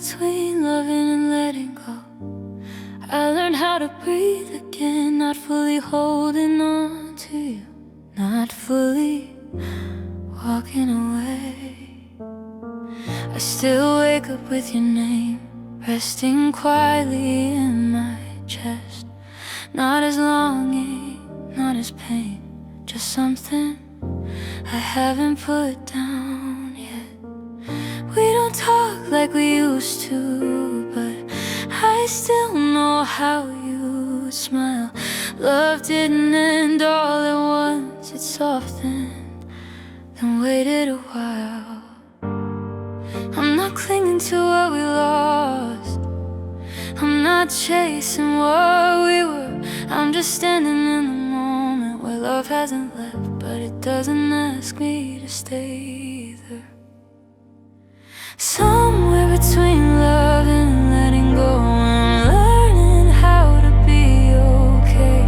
between loving and letting go. I learned how to breathe again, not fully holding on to you, not fully walking away. I still wake up with your name resting quietly in my chest. Not as longing, not as pain, just something I haven't put down yet. We don't talk like we used to, but I still know how you smile. Love didn't end all at once, it softened, then waited a while. I'm not clinging to what we lost, I'm not chasing what we were. I'm just standing in the moment where love hasn't left, but it doesn't ask me to stay either. Somewhere between loving and letting go, I'm learning how to be okay.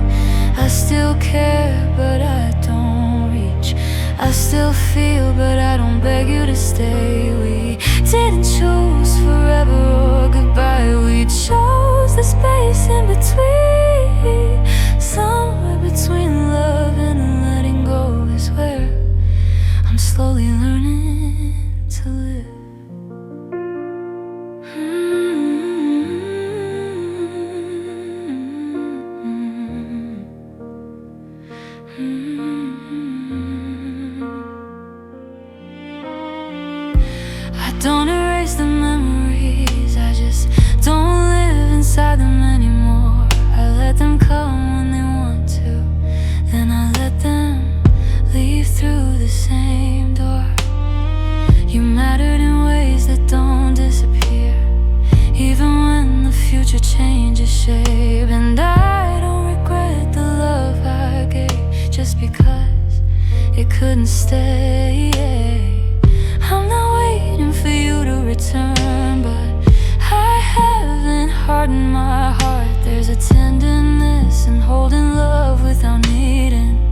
I still care, but I don't reach. I still feel, but I don't beg you to stay. We didn't choose forever or goodbye, we chose the space in between. Somewhere between loving and letting go is where I'm slowly learning to live. I don't erase the memories, I just don't live inside them anymore. I let them come when they want to, then I let them leave through the same door. You mattered in ways that don't disappear, even when the future changes shape. And I don't regret the love I gave, just because it couldn't stay. I'm not waiting for you to return, but I haven't hardened my heart. There's a tenderness in holding love without needing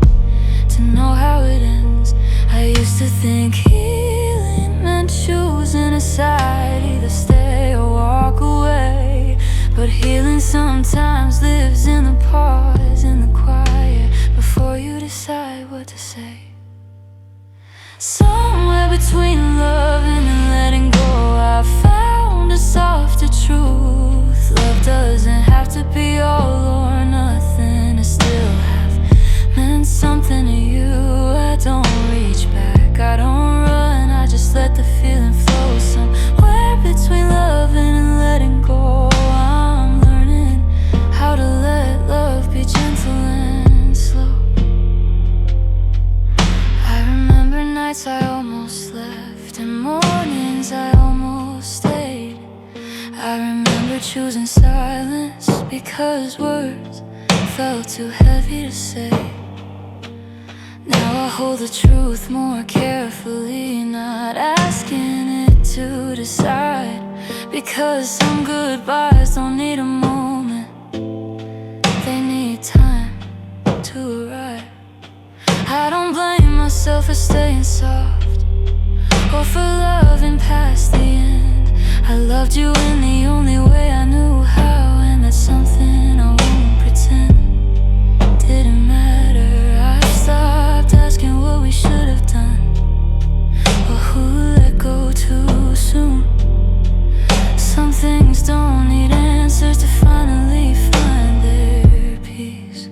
to know how it ends. I used to think healing meant choosing a side, either stay or walk away. But healing sometimes lives in the pause, in the quiet, before you decide what to say. Somewhere between loving and letting go, I found a softer truth. Love doesn't have to be all or nothing to still have meant something to you. I don't reach back, I don't run, I just let the feeling flow. Somewhere between loving and letting go, I'm learning how to let love be gentle and slow. I remember nights I almost left, and mornings I almost stayed. I remember choosing silence because words felt too heavy to say. Now I hold the truth more carefully, not asking it to decide, because some goodbyes don't need a moment, they need time to arrive. I don't blame myself for staying soft, or for loving past the end. I loved you in the only way I knew how, and that's something I won't pretend didn't matter. I stopped asking what we should have done, or who let go too soon. Some things don't need answers to finally find their peace.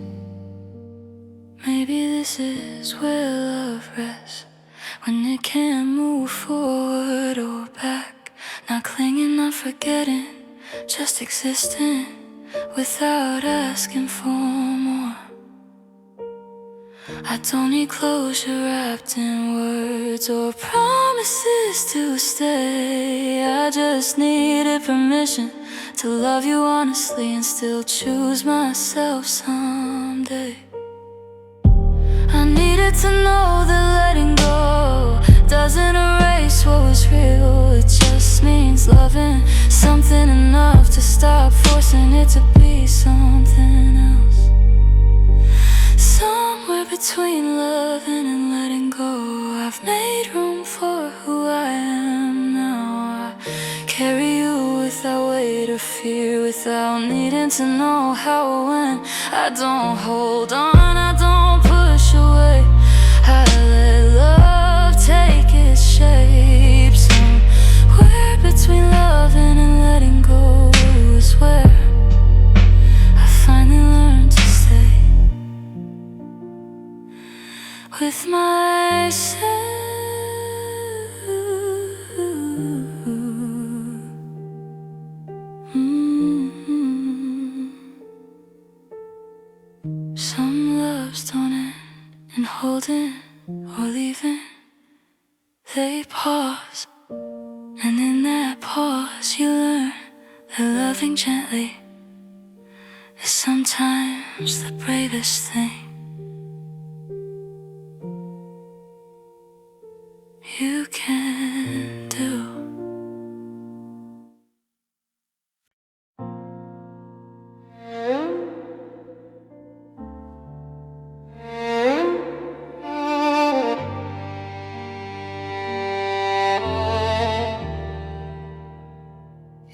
Maybe this is where love rests, when it can't move forward or back. Not clinging, not forgetting, just existing without asking for more. I don't need closure wrapped in words or promises to stay. I just needed permission to love you honestly and still choose myself someday. I needed to know that letting go doesn't erase what was real. It just means loving something enough to stop forcing it to be something else. Somewhere between loving and letting go, I've made room for who I am now. I carry you your fear without needing to know how or when. I don't hold on, I don't push away. I let love take its shape. Somewhere between loving and letting go is where I finally learned to stay with myself. Some loves don't end in holding or leaving. They pause, and in that pause you learn that loving gently is sometimes the bravest thing you can do.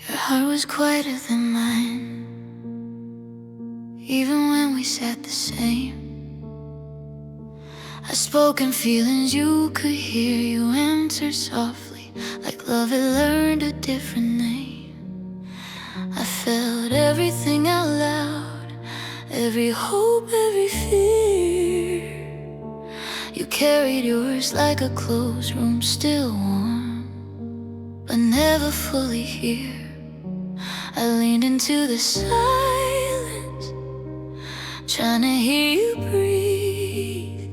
Your heart was quieter than mine, even when we sat the same. I spoke in feelings you could hear. You answered softly, like love had learned a different name. I felt everything out loud, every hope, every fear. You carried yours like a closed room, still warm, but never fully here. I leaned into the silence, trying to hear you breathe,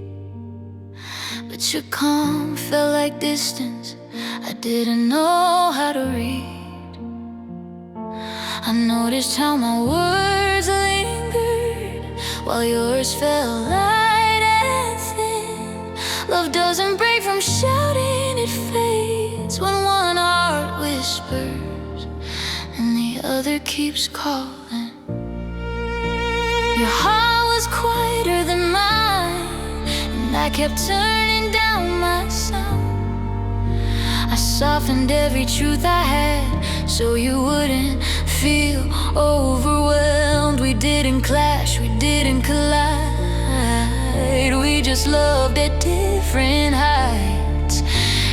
but your calm felt like distance I didn't know how to read. I noticed how my words lingered while yours felt light and thin. Love doesn't break from shouting, it fades when one heart whispers and the other keeps calling. Your heart was quieter than mine, and I kept turning down my sound. I softened every truth I had so you wouldn't feel overwhelmed. We didn't clash, we didn't collide. We just loved at different heights.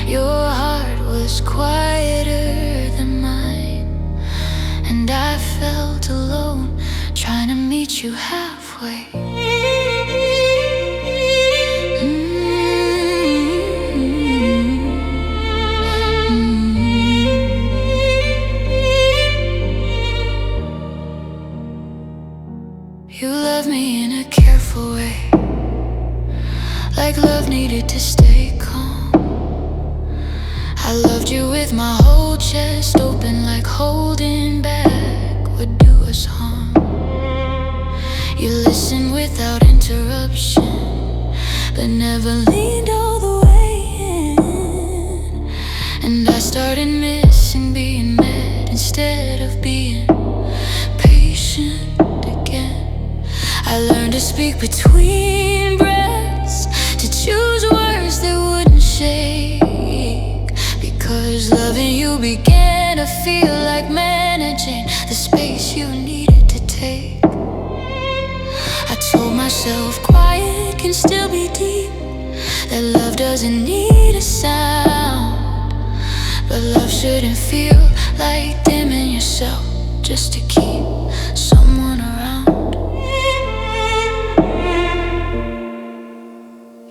Your heart was quieter than mine, and I felt alone, trying to meet you halfway. You loved me in a careful way, like love needed to stay calm. I loved you with my whole chest open, like holding back would do us harm. You listened without interruption, but never leaned all the way in. And I started missing being met instead of being patient again. I learned to speak between breaths, to choose words that wouldn't shake, because loving you began to feel like managing the space you needed to take. I told myself quiet can still be deep, that love doesn't need a sound, but love shouldn't feel like dimming yourself just to keep someone around.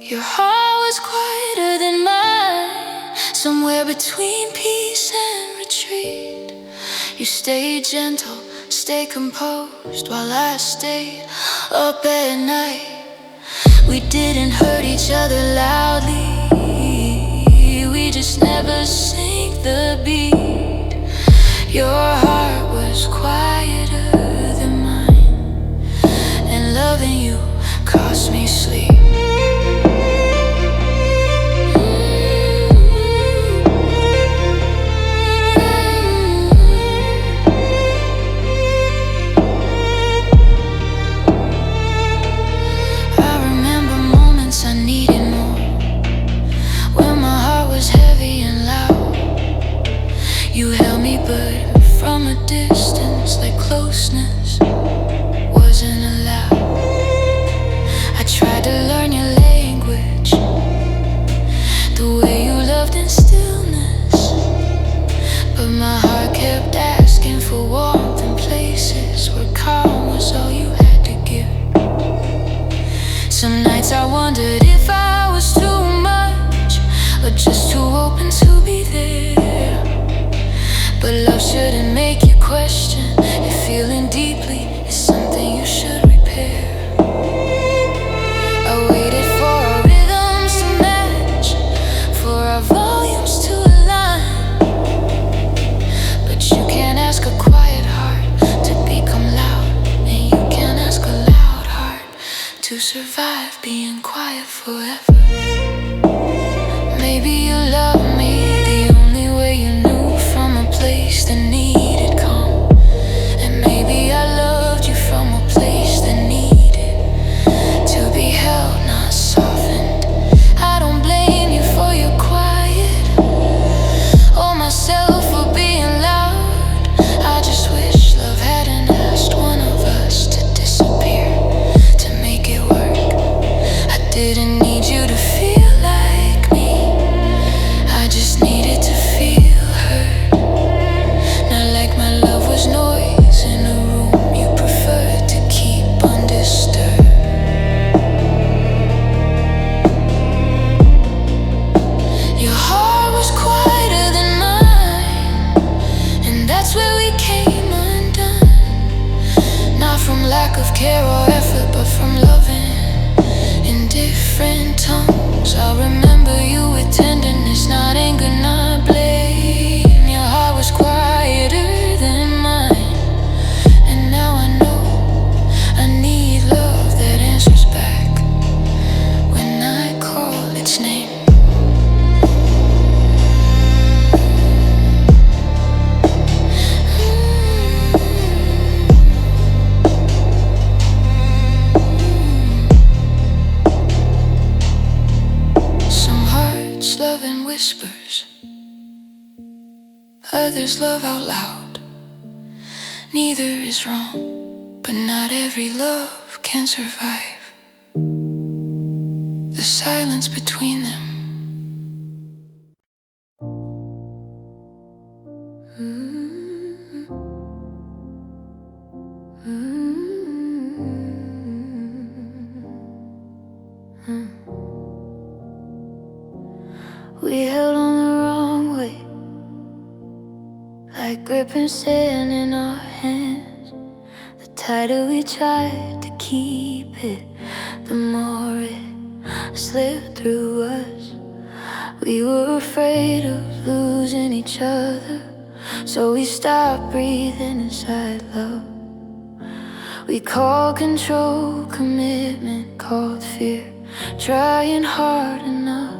Your heart was quieter than mine, somewhere between peace and retreat. You stayed gentle, stayed composed, while I stayed up at night. We didn't hurt each other loudly, we just never sank the beat. Your heart was quieter than mine, and loving you cost me sleep. You held me, but from a distance. nights I wondered if I was too much, or just too open to be there. But love shouldn't make you question if feeling deeply is something you should repair. I waited for our rhythms to match, for our volumes to align. But you can't ask a quiet heart to become loud, and you can't ask a loud heart to survive being quiet forever. Maybe you love me the only way you knew, from a place that needed calm. And maybe I loved you from a place that needed to be held, not softened. I don't blame you for your quiet, or myself for being loud. I just wish love hadn't asked one of us to disappear to make it work. I didn't need you to feel like me, I just needed to feel heard. Not like my love was noise in a room you preferred to keep undisturbed. Your heart was quieter than mine, and that's where we came undone. Not from lack of care or effort, but from loving in different tongues. I'll remember you with tenderness, not anger, not blame. Your heart was quieter than mine, and now I know I need love that answers back when I call its name. Some hearts love in whispers, others love out loud. Neither is wrong, but not every love can survive the silence between them. We held on the wrong way, like gripping sand in our hands. The tighter we tried to keep it, the more it slipped through us. We were afraid of losing each other, so we stopped breathing inside love. We called control commitment, called fear, trying hard enough.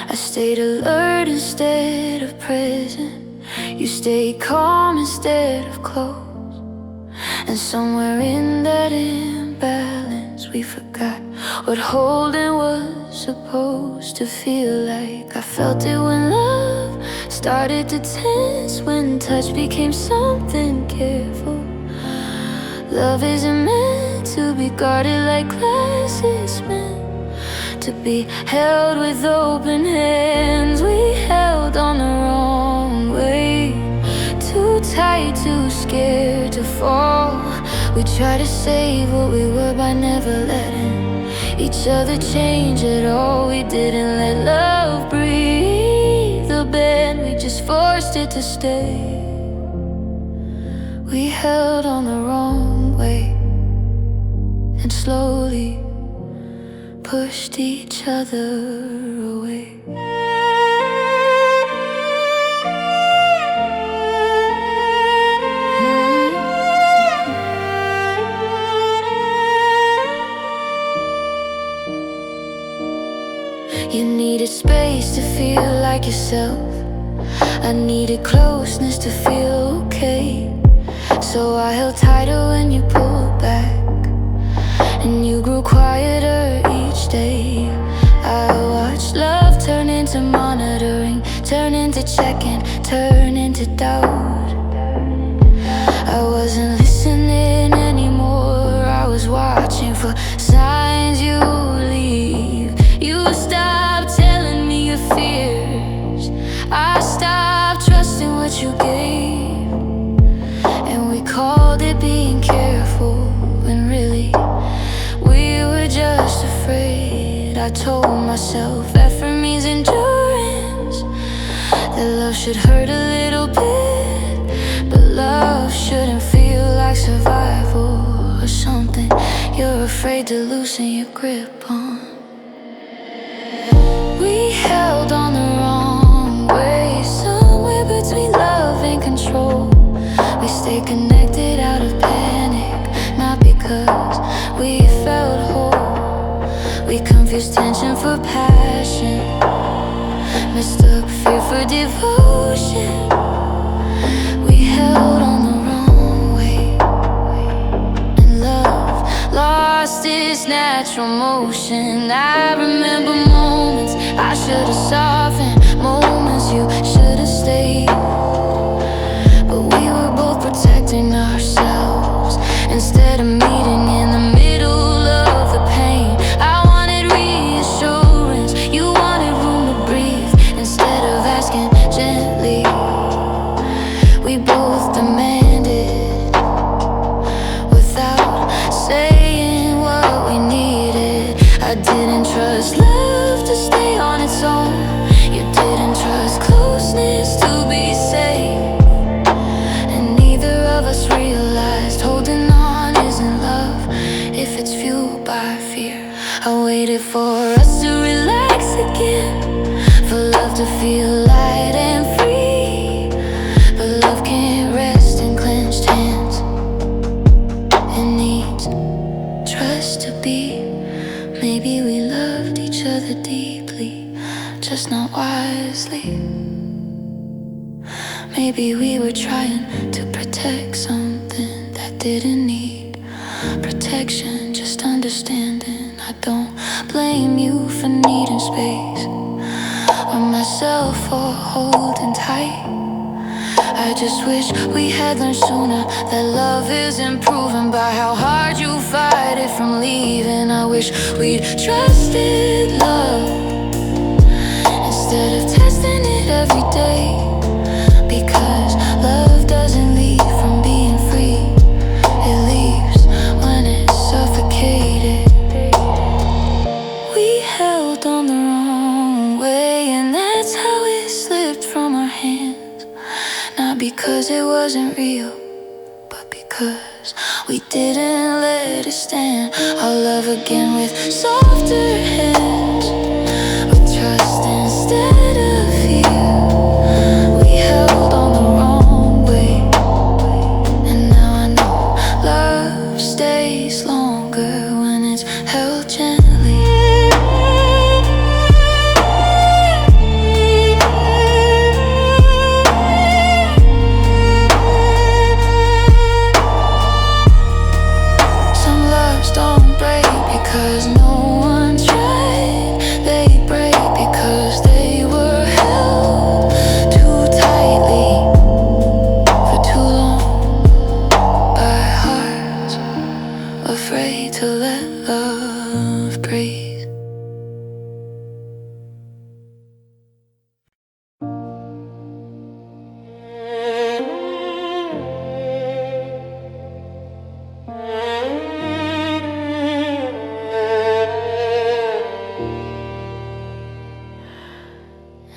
I stayed alert instead of present, you stayed calm instead of close. And somewhere in that imbalance we forgot what holding was supposed to feel like. I felt it when love started to tense, when touch became something careful. Love isn't meant to be guarded like glass, it's meant to be held with open hands. We held on the wrong way, too tight, too scared to fall. We tried to save what we were by never letting each other change at all. We didn't let love breathe the bend, we just forced it to stay. We held on the wrong way, and slowly pushed each other away. You needed space to feel like yourself, I needed closeness to feel okay. So I held tighter when you pulled back, and you grew quieter each day. I watched love turn into monitoring, turn into checking, turn into doubt. I wasn't listening anymore, I was watching for signs you leave. You stopped telling me your fears, I stopped trusting what you gave. And we called it being careful, when really we were just afraid. I told myself effort means endurance, that love should hurt a little bit, but love shouldn't feel like survival or something you're afraid to loosen your grip on. We held on the wrong way, somewhere between love and control. We stayed connected out of panic, not because we felt whole. We confused tension for passion, mistook fear for devotion. We held on the wrong way, and love lost its natural motion. I remember moments I should have softened, moments you should have stayed, but we were both protecting ourselves instead of meeting in the middle of the pain. I wanted reassurance, you wanted room to breathe. Instead of asking gently, we both demanded without saying what we needed. I didn't trust love to stay on its own. You didn't trust closeness to be safe, and neither of us realized holding on isn't love if it's fueled by fear. I waited for us to relax again, for love to feel light and free, but love can't rest in clenched hands. It needs trust to be. Maybe we loved each other deeply, just not wisely. Maybe we were trying to protect something that didn't need protection, just understanding. I don't blame you for needing space, or myself for holding tight. I just wish we had learned sooner that love isn't proven by how hard you fight it from leaving. I wish we'd trusted love instead of testing it every day, because love doesn't leave from being free, it leaves when it's suffocated. We held on the wrong way, and that's how it slipped from our hands. Not because it wasn't real, but because we didn't let it stand. Our love again with softer hands, with trust instead of fear. We held on the wrong way, and now I know love stays longer when it's held gently. Because no one tried, they break because they were held too tightly for too long by hearts afraid to let love breathe.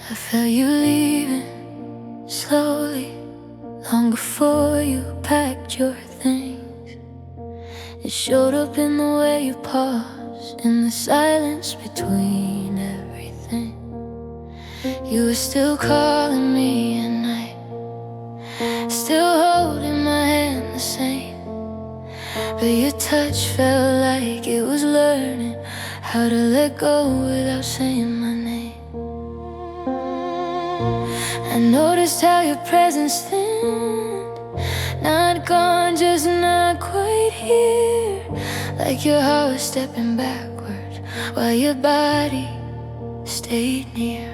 I felt you leaving slowly, long before you packed your things. It showed up in the way you paused, in the silence between everything. You were still calling me at night, still holding my hand the same, but your touch felt like it was learning how to let go without saying my name. I noticed how your presence thinned, not gone, just not quite here, like your heart was stepping backward while your body stayed near.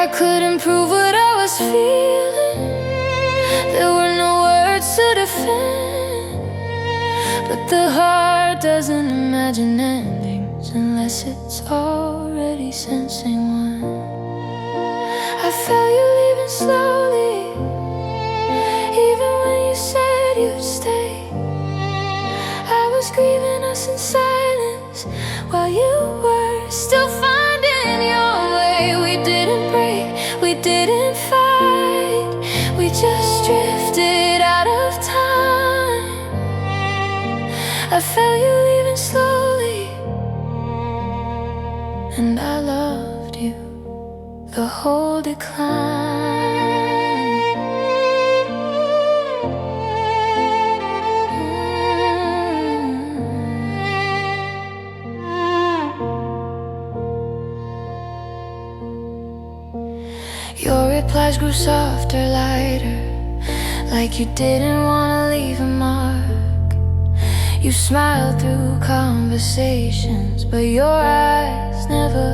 I couldn't prove what I was feeling, there were no words to defend, but the heart doesn't imagine endings unless it's already sensing one. I felt you leaving slowly, even when you said you'd stay. I was grieving us in silence, and I loved you the whole decline. Your replies grew softer, lighter, like you didn't wanna leave a mark. You smiled through conversations, but your eyes never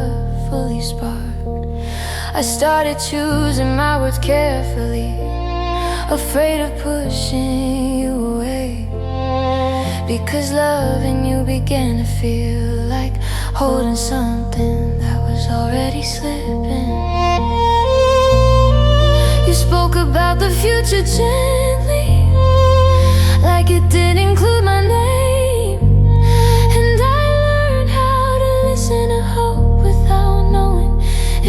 fully sparked. I started choosing my words carefully, afraid of pushing you away, because loving you began to feel like holding something that was already slipping. You spoke about the future gently, like it did include my name. And I learned how to listen to hope without knowing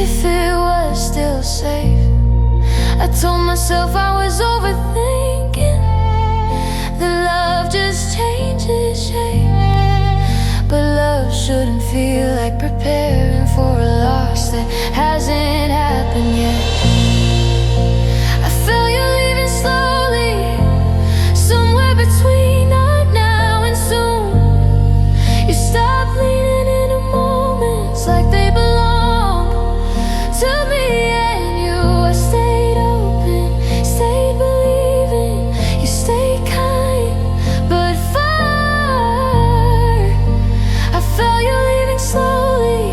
if it was still safe. I told myself I was overthinking, that love just changes shape. But love shouldn't feel like preparing for a loss that hasn't happened yet. I felt you leaving slowly, somewhere between not now and soon. You stopped leaning into moments like they belonged to me and you. I stayed open, stayed believing, you stayed kind but far. I felt you leaving slowly,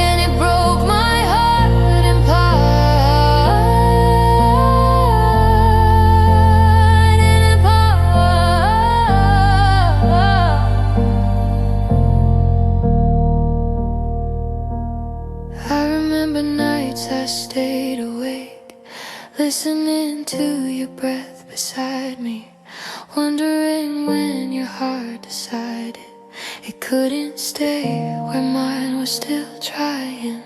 and it broke my heart in part, and in part. I remember nights I stayed awake, listening to your breath beside me, wondering when your heart decided it couldn't stay where mine was still trying.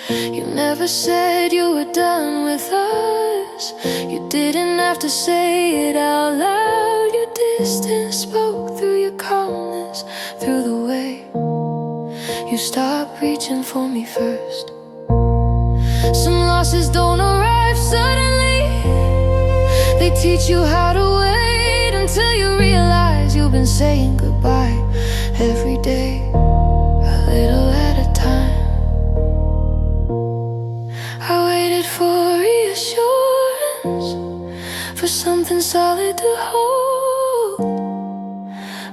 You never said you were done with us, you didn't have to say it out loud. Your distance spoke through your calmness, through the way you stopped reaching for me first. Some losses don't arrive suddenly, they teach you how to wait until you realize you've been saying goodbye every day, a little at a time. I waited for reassurance, for something solid to hold,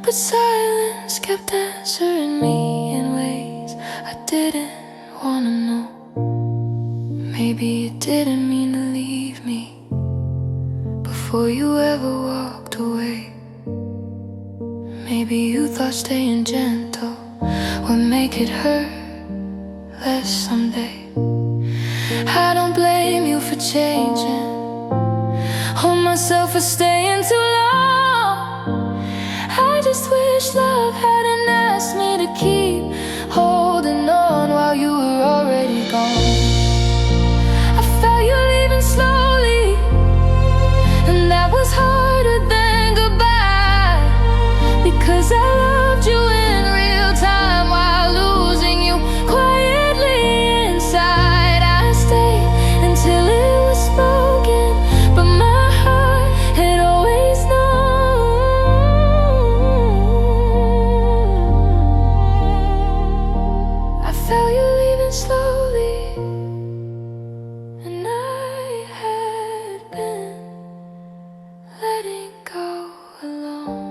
but silence kept answering me in ways I didn't wanna know. Maybe it didn't mean to leave me before you ever walked away. Maybe you thought staying gentle would make it hurt less someday. I don't blame you for changing, hold myself for staying too long. I just wish love hadn't asked me to keep holding on while you were already gone. I felt you leaving slowly, and that was harder than goodbye, because I loved you in real time while losing you quietly inside. I stayed until it was spoken, but my heart had always known. I felt you leaving slowly, and I had been letting go alone.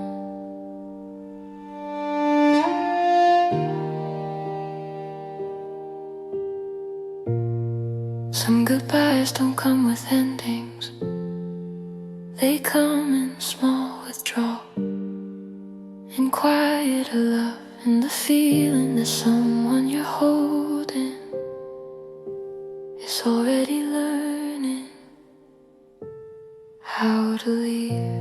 Some goodbyes don't come with endings, they come in small withdrawal, in quiet love, and the feeling that someone you're holding is already learning how to leave.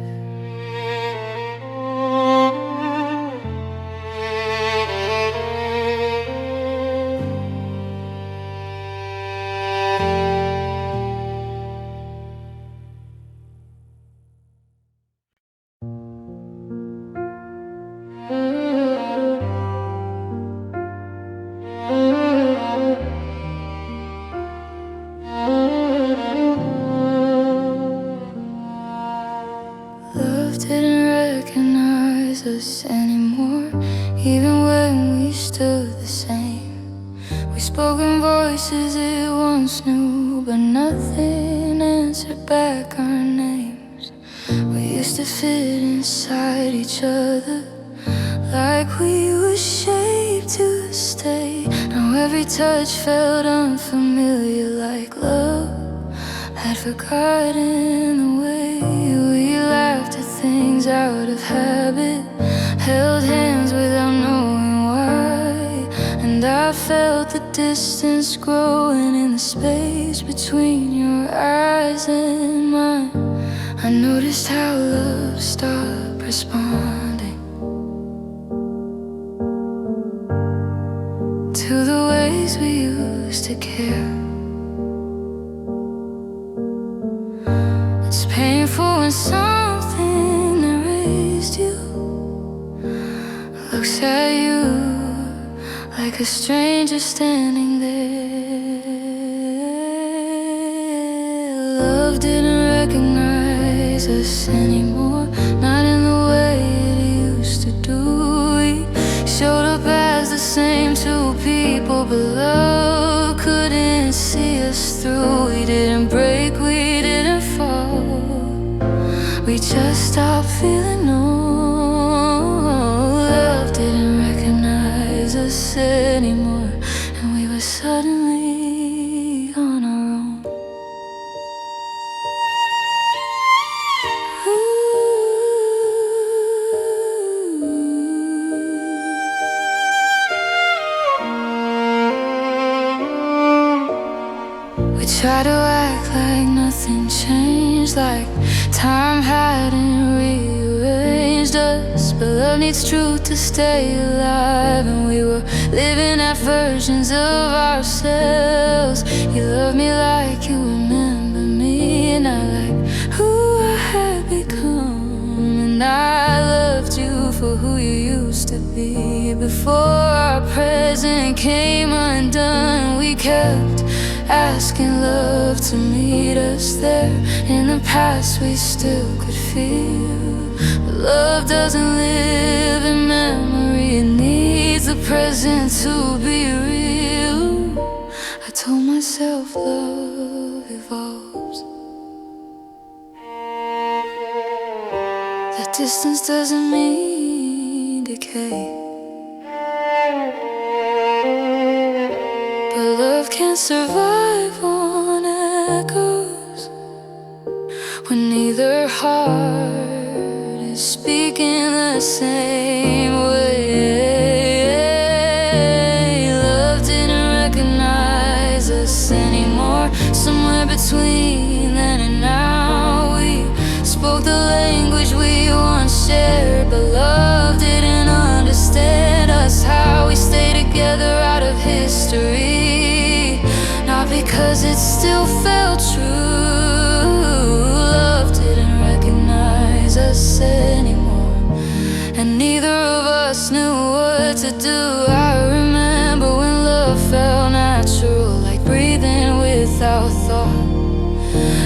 anymore, even when we stood the same. We spoke in voices it once knew, but nothing answered back our names. We used to fit inside each other like we were shaped to stay. Now every touch felt unfamiliar, like love had forgotten the way. We laughed at things out of habit, held hands without knowing why. And I felt the distance growing in the space between your eyes and mine. I noticed how love stopped responding to the ways we used to care. It's painful when something that raised you looks at you like a stranger standing there. Love didn't recognize us anymore, not in the way it used to do. We showed up as the same two people, but love couldn't see us through. We didn't break, we didn't fall, we just stopped feeling no. Love didn't recognize us anymore, and we were suddenly on our own. We try to act like nothing changed, like time hadn't rearranged us. But love needs truth to stay alive, and we were living out versions of ourselves. You love me like you remember me, and I like who I had become. And I loved you for who you used to be. Before our present came undone, we kept asking love to meet us there. In the past we still could feel, but love doesn't live in memory, it needs the present to be real. I told myself love evolves, that distance doesn't mean decay, but love can't survive on echoes when neither heart is speaking the same way. Love didn't recognize us anymore, somewhere between then and now. We spoke the language we once shared, but love didn't understand us. How we stay together out of history, not because it still felt true. Love didn't recognize us anymore, and neither of us knew what to do. I remember when love felt natural, like breathing without thought.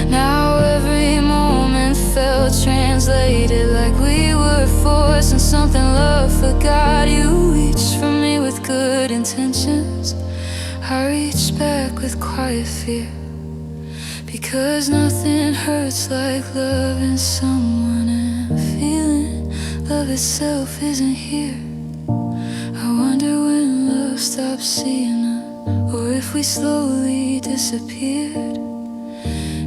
Now every moment felt translated, like we were forcing something love forgot. You reached for me with good intentions, I reached back with quiet fear, because nothing hurts like loving someone and feeling love itself isn't here. I wonder when love stopped seeing us, or if we slowly disappeared.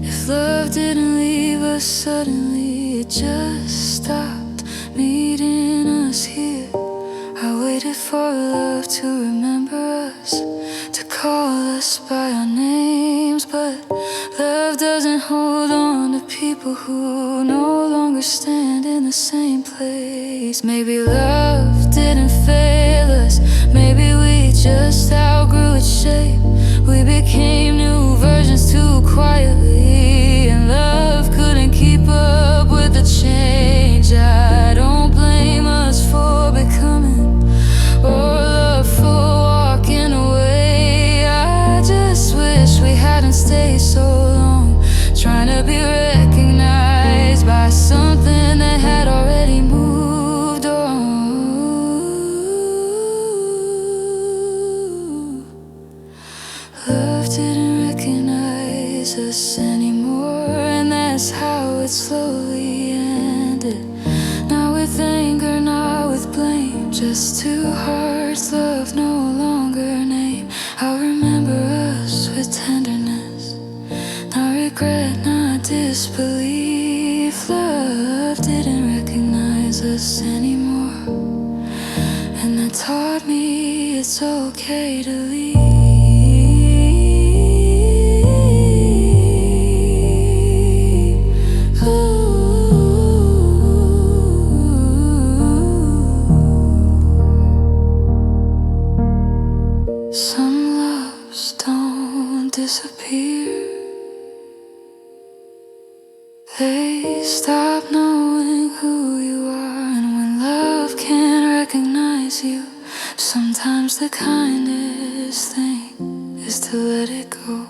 If love didn't leave us suddenly, it just stopped meeting us here. I waited for love to remember us, to call us by our names, but love doesn't hold on to people who no longer stand in the same place. Maybe love didn't fail us, maybe we just outgrew its shape. We became new versions too quietly, and love couldn't keep up with the change. I don't blame us for becoming, or love for walking away. I just wish we hadn't stayed so long, trying to be recognized by something that had already moved on. Just two hearts, love no longer name. I'll remember us with tenderness, not regret, not disbelief. Love didn't recognize us anymore, and that taught me it's okay to leave. Some loves don't disappear, they stop knowing who you are. And when love can't recognize you, sometimes the kindest thing is to let it go,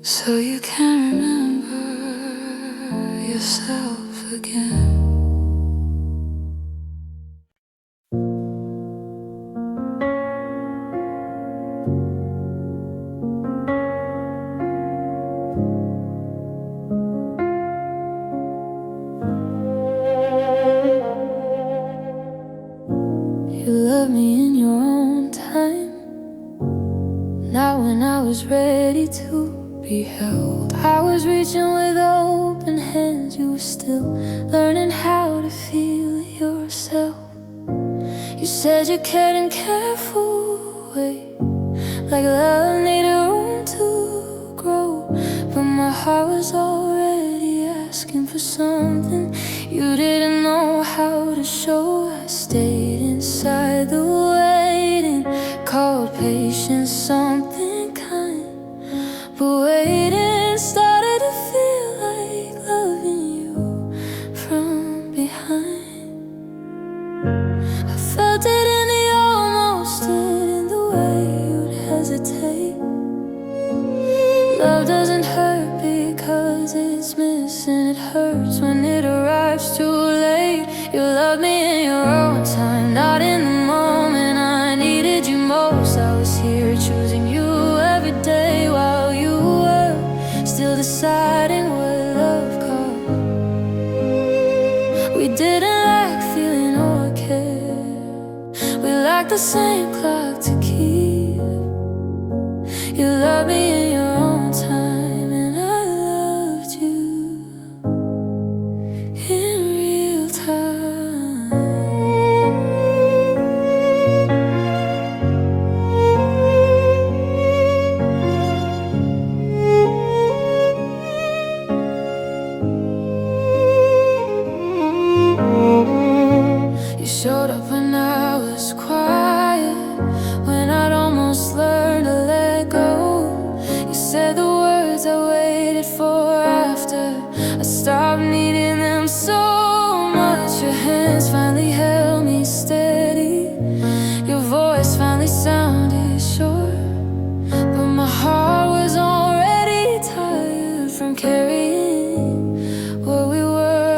so you can remember yourself again. You loved me in your own time, not when I was ready to be held. I was reaching with open hands, you were still learning how to feel yourself. You said you cared in careful way, like love needed room to grow. But my heart was already asking for something you didn't know how to show. I stayed inside the waiting, called patience something kind, but waiting started to feel like loving you from behind. I felt it in the almost, stood in the way you'd hesitate. Love doesn't hurt because it's missing, it hurts when it arrives too late. You love me in your own time, not in the moment I needed you most. I was here choosing you every day while you were still deciding what love called. We didn't lack feeling or care, we lacked the same clock to keep. You love me in your own time, and I loved you in real time. You showed up when I was quiet, when I'd almost learned to let go. You said the words I waited for after I stopped needing them so much. Your hands finally held me steady, your voice finally sounded sure, but my heart was already tired from carrying what we were.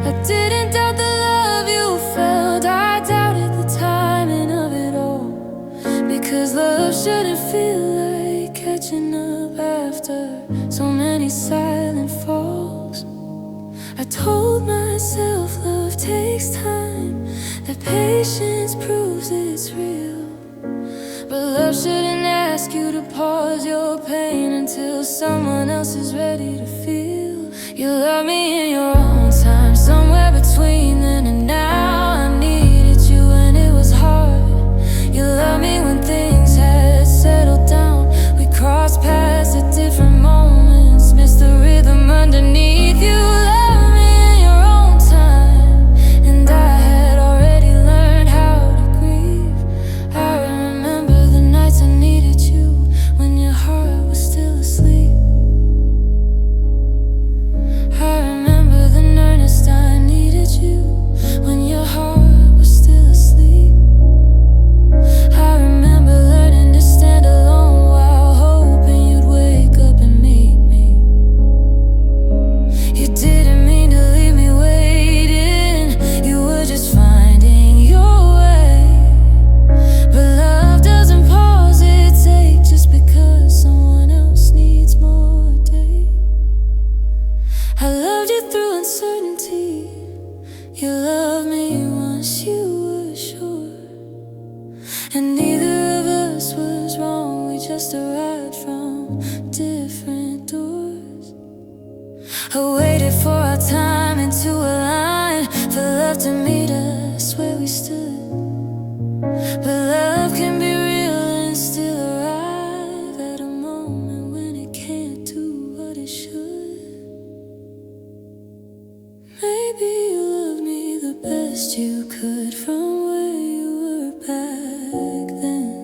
I didn't doubt the love you felt, I doubted the timing of it all, because love shouldn't feel like catching up after so many silent falls. I told myself love takes time, that patience proves it's real, but love shouldn't ask you to pause your pain until someone else is ready to feel. You love me in your own time, somewhere between then and now. I needed you and it was hard. You love me when things had settled down. We crossed paths at different moments, missed the rhythm underneath. You love me in your own time, and I had already learned how to grieve. I remember the nights I needed you when your heart was still asleep. I remember You loved me once you were sure, and neither of us was wrong. We just arrived from different doors. I waited for our time into a line, for love to meet us where we stood. But love can be real and still arrive at a moment when it can't do what it should. Maybe you loved me the best you could from where you were back then,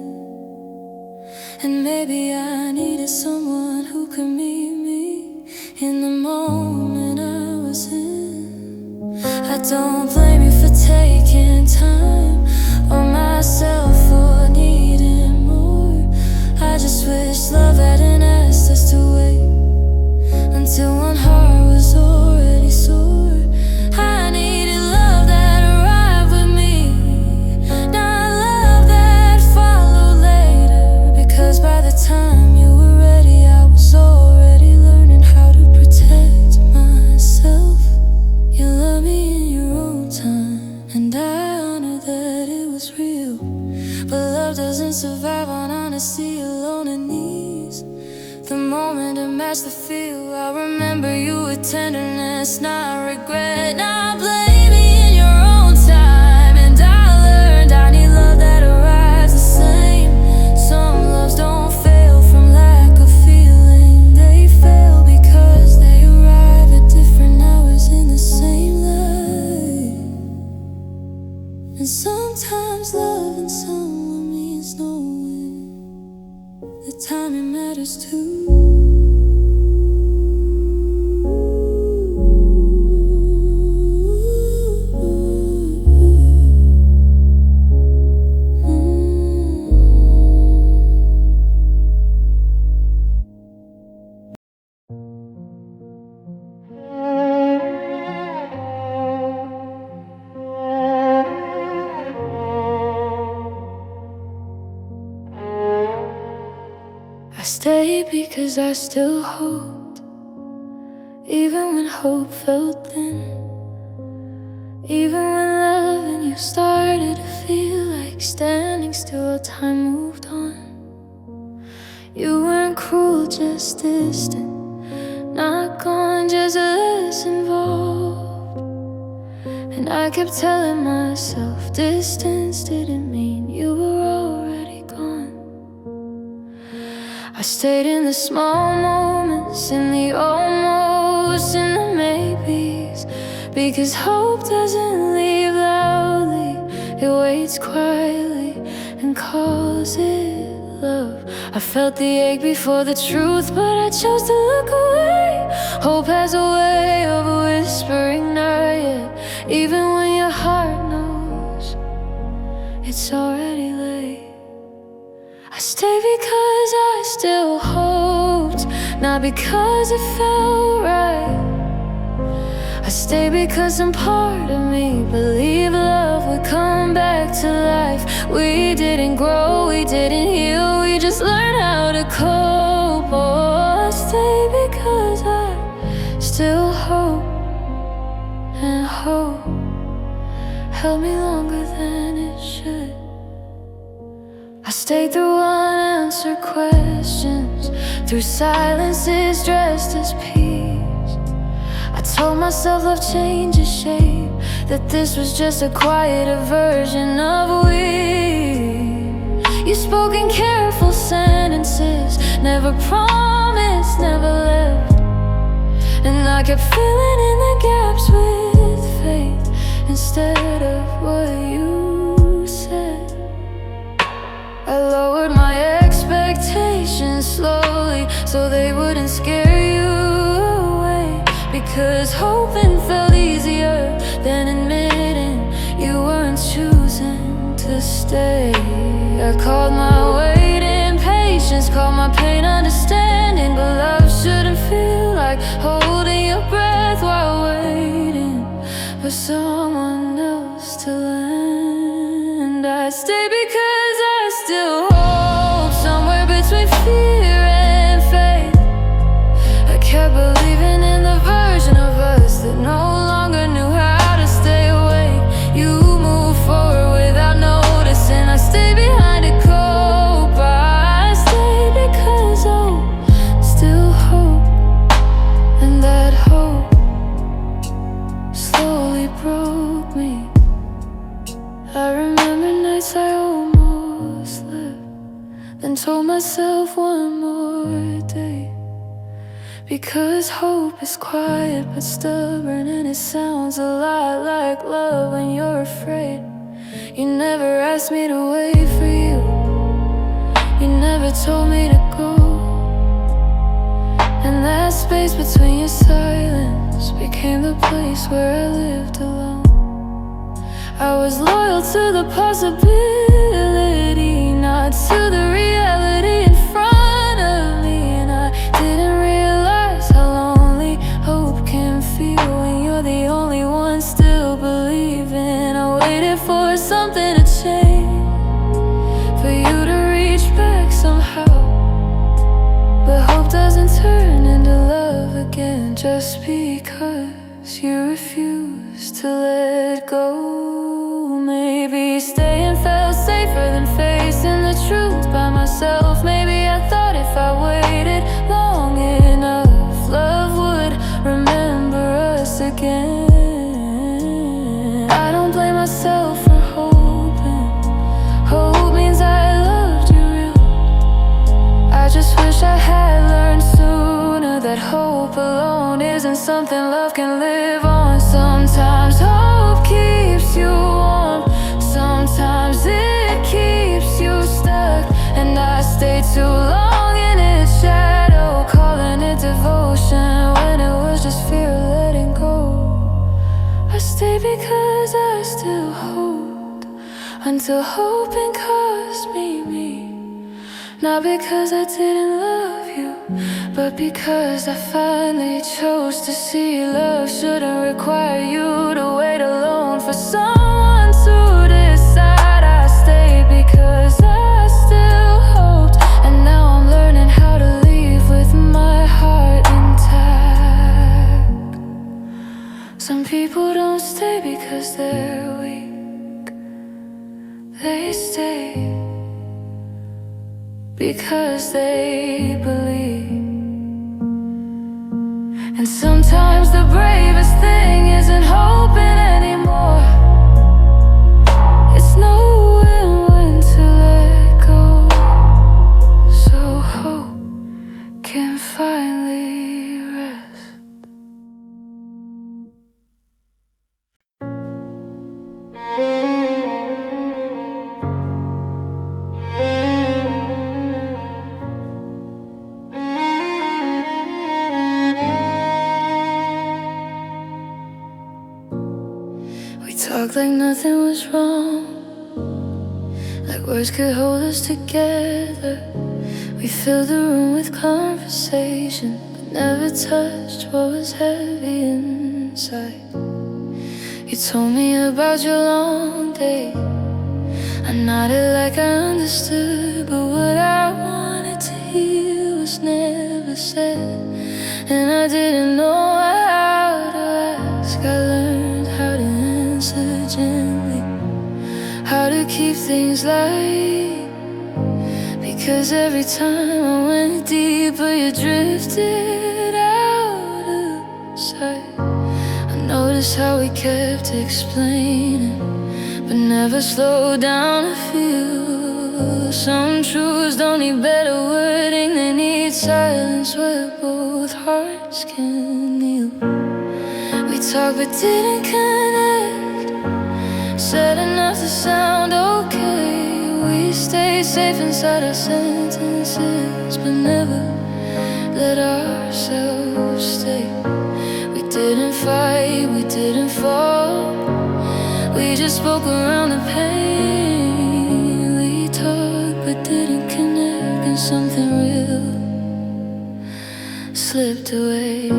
and maybe I needed someone who could meet me in the moment I was in. I don't blame you for taking time, or myself for needing more. I just wish love hadn't asked us to wait until one heart was already sore. I needed love that arrived with me, not love that followed later. Because by the time you were ready, I was already learning how to protect myself. You love me in your own time, and I honor that it was real. But love doesn't survive on honesty alone and knees. The moment to match the feel, I remember you with tenderness, not regret. Now blame me in your own time, and I learned I need love that arrives the same. Some loves don't fail from lack of feeling, they fail because they arrive at different hours in the same life. And sometimes loving someone means knowing the timing matters too. I stayed because I still hoped, even when hope felt thin. Even when loving you started to feel like standing still, time moved on. You weren't cruel, just distant, not gone, just less involved. And I kept telling myself distance didn't mean you were already gone. I stayed in the small moments, in the almost, in the maybes, because hope doesn't leave loudly, it waits quietly and calls it love. I felt the ache before the truth, but I chose to look away. Hope has a way of whispering not yet, even when your heart knows it's already late. I stay because I still hoped, not because it felt right. I stay because some part of me believed love would come back to life. We didn't grow, we didn't heal, we just learned how to cope. Oh, I stay because I still hope, and hope held me longer than it should. I stayed through unanswered questions, through silences dressed as peace. I told myself love changes shape, that this was just a quieter version of we. You spoke in careful sentences, never promised, never left. And I kept filling in the gaps with faith instead of what you said. I lowered my expectations slowly so they wouldn't scare you away, because hoping felt easier than admitting you weren't choosing to stay. I called my weight impatience, called my pain understanding, but love shouldn't feel like holding your breath while waiting for someone else to land. I stay because I still hope, somewhere between fear and faith. I kept believing in the version of us that no longer knew how to stay away. slowly broke me. I remember nights I almost slept, then told myself one more day. Because hope is quiet but stubborn, and it sounds a lot like love when you're afraid. You never asked me to wait for you, you never told me to go. And that space between your silence became the place where I lived alone. I was loyal to the possibility, not to the reality in front of me. And I didn't realize how lonely hope can feel when you're the only one still believing. I waited for something to change, for you to reach back somehow. But hope doesn't turn into love again just because you refuse to let go. Maybe staying felt safer than facing the truth by myself. Maybe I thought if I waited long enough, love would remember us again. I don't blame myself for hoping. Hope means I loved you real. I just wish I had learned sooner that hope alone isn't something love can live on. Sometimes hope keeps you warm, sometimes it keeps you stuck. And I stayed too long in its shadow, calling it devotion when it was just fear of letting go. I stayed because I still hoped, until hoping cost me. Not because I didn't love you, but because I finally chose to see love shouldn't require you to wait alone for someone to decide. I stayed because I still hoped, and now I'm learning how to leave with my heart intact. Some people don't stay because they're weak, they stay because they believe. And sometimes the bravest thing isn't hoping anymore, it's knowing when to let go, so hope can finally rest. We talked like nothing was wrong, like words could hold us together. We filled the room with conversation, but never touched what was heavy inside. You told me about your long day, I nodded like I understood, but what I wanted to hear was never said. And I didn't know how to ask, I learned how to answer gently, how to keep things light. Because every time I went deeper, you drifted out of sight. I noticed how we kept explaining, but never slowed down to feel. Some truths don't need better wording, they need silence where both hearts can kneel. We talked but didn't connect, said enough to sound okay. We stayed safe inside our sentences, but never let ourselves stay. We didn't fight, we didn't fall, we just spoke around the pain. We talked but didn't connect, and something real slipped away.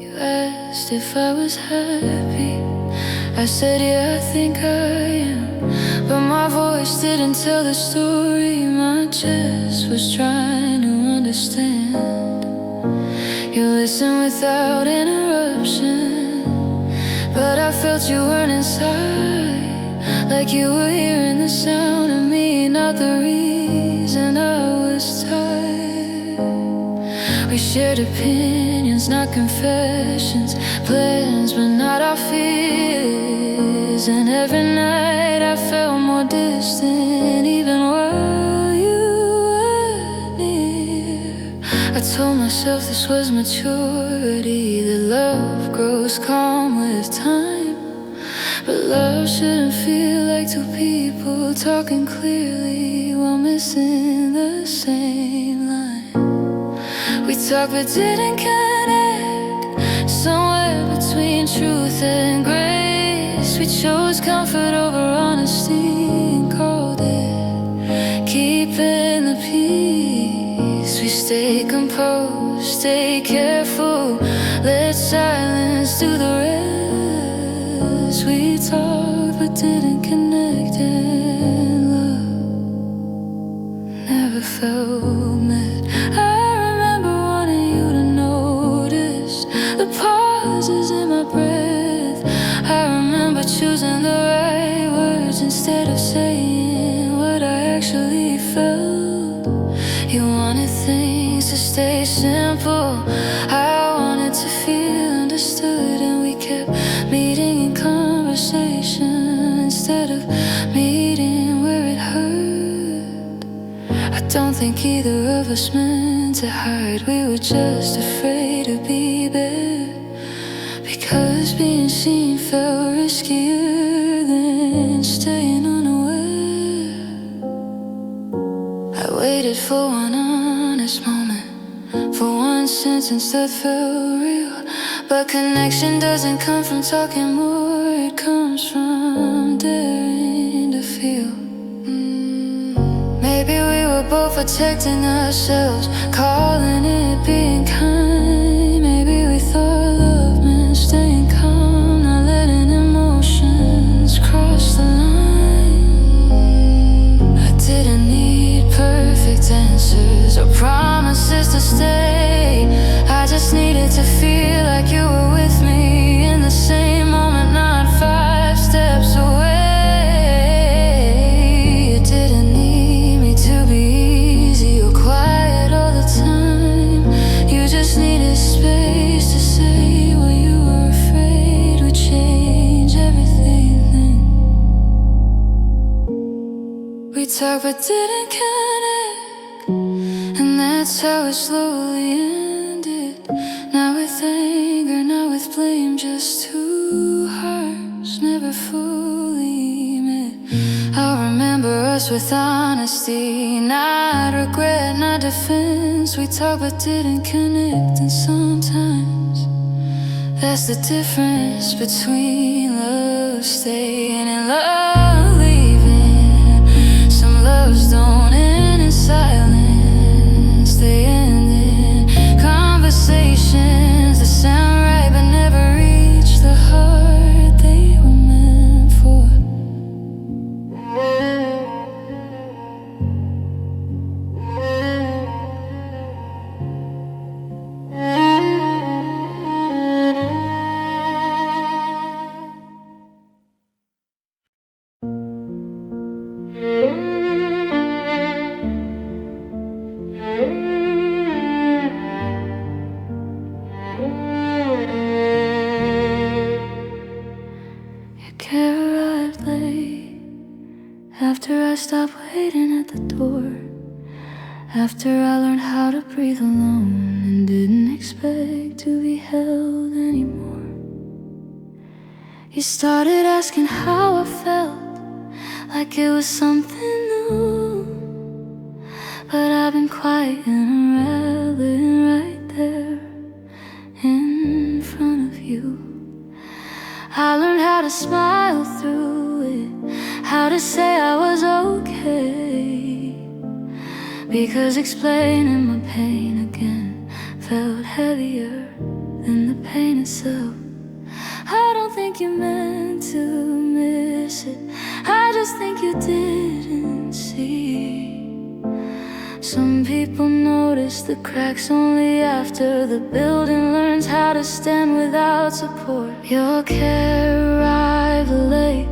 You asked if I was happy, I said yeah, I think I am, but my voice didn't tell the story. My chest was trying to understand. You listened without interruption, but I felt you weren't inside, like you were hearing the sound of me, not the reason I was tired. We shared opinions, not confessions, plans, but not our fears. And every night I felt more distant, even while you were near. I told myself this was maturity, that love grows calm with time. But love shouldn't feel like two people talking clearly while missing the same line. We talked but didn't connect, somewhere between truth and grace. We chose comfort over honesty and called it keeping the peace. We stay composed, stay careful, let silence do the rest. We talked but didn't connect, and love never felt met. I remember wanting you to notice the pauses in my breath. I remember choosing the right words instead of saying what I actually felt. You wanted things to stay simple, I wanted to feel understood, and we kept meeting in conversation instead of meeting where it hurt. I don't think either of us meant to hide, we were just afraid to be bare, because being seen felt riskier than staying unaware. I waited for one honest moment, for one sentence that felt real. But connection doesn't come from talking more, it comes from daring to feel. Maybe we were both protecting ourselves, calling it being kind. Maybe we thought love meant staying calm, not letting emotions cross the line. I didn't need perfect answers or promises to stay. I just needed to feel like you were with me in the same moment, not 5 steps away. You didn't need me to be easy or quiet all the time. You just needed space to say what you were afraid would change everything then. We talked but didn't connect, and that's how it slowly ended. Not with anger, not with blame, just two hearts never fully met. I'll remember us with honesty, not regret, not defense. We talked but didn't connect, and sometimes that's the difference between love staying and love leaving. Some loves don't end in silence, they end in conversations that sound right but never reach the heart they were meant for. Your car arrived late, after I stopped waiting at the door, after I learned how to breathe alone and didn't expect to be held anymore. You started asking how I felt, like it was something new. But I've been quiet and unraveling right there in front of you. I learned how to smile through it, how to say I was okay, because explaining my pain again felt heavier than the pain itself. I don't think you meant to miss it, I just think you didn't see. Some people notice the cracks only after the building learns how to stand without support. Your care arrived late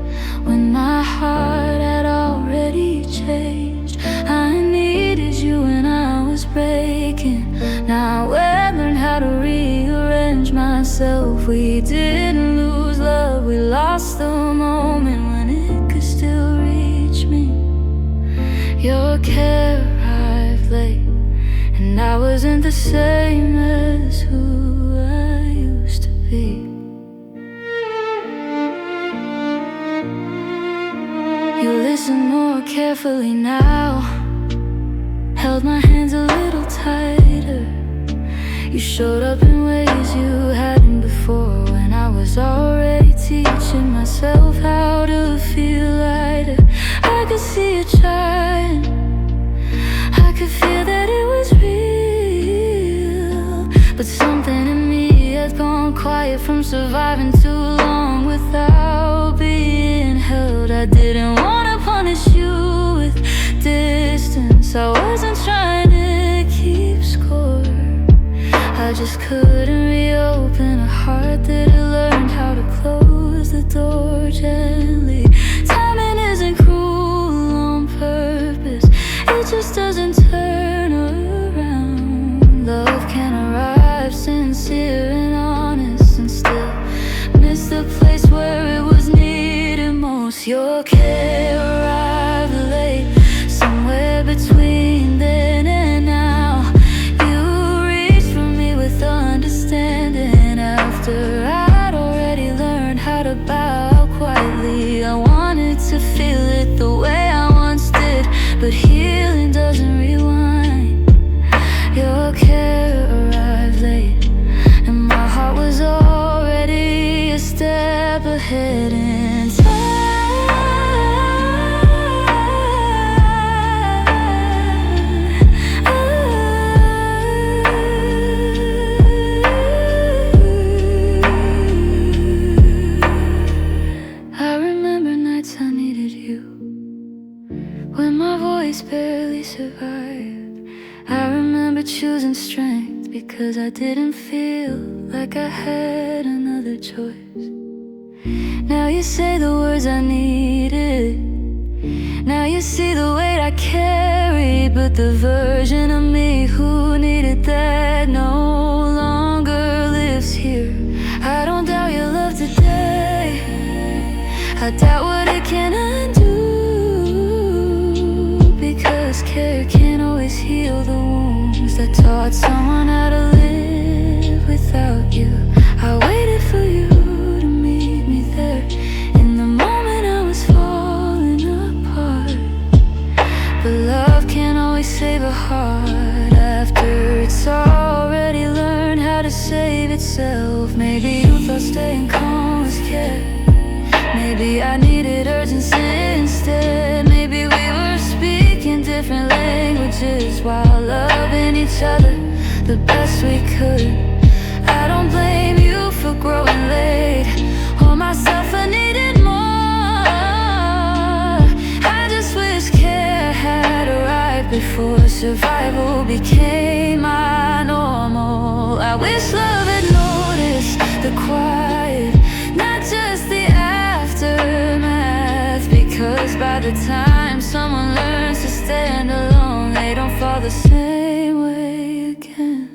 when my heart had already changed. I needed you when I was breaking. Now I learned how to rearrange myself. We didn't lose love, we lost the moment when it could still reach me. Your care arrived late, and I wasn't the same as who I used to be. You listen more carefully now, held my hands a little tighter. You showed up in ways you hadn't before, when I was already teaching myself how to feel lighter. I could see it trying, I could feel that it was real, but something in me has gone quiet from surviving too long without being held. I didn't wanna punish you with distance, I wasn't trying to keep score. I just couldn't reopen a heart that had learned how to close the door gently. Timing isn't cruel on purpose, it just doesn't turn around. Love can arrive sincere and honest, and still miss the place where it was needed most. Your care arrived late, somewhere between then and now. You reached for me with understanding after I'd already learned how to bow out quietly. I wanted to feel it the way I once did, but healing doesn't rewind. Your care arrived late, and my heart was already a step ahead in time. I remember nights I needed you, when my voice barely survived. I remember choosing strength because I didn't feel like I had another choice. Now you say the words I needed, now you see the weight I carried, but the version of me who needed that no longer lives here. I don't doubt your love today, I doubt what it can undo, because care can't always heal the wounds that taught someone how to live without you. I waited for you to meet me there, in the moment I was falling apart. But love can't always save a heart after it's already learned how to save itself. Maybe you thought staying calm was care, maybe I needed urgency instead. Maybe we were speaking different languages while loving each other the best we could. I don't blame you for growing late, or myself for needing more. I just wish care had arrived before survival became my normal. I wish love had noticed the quiet, not just the aftermath, because by the time someone learns to stand alone, they don't fall the same way again.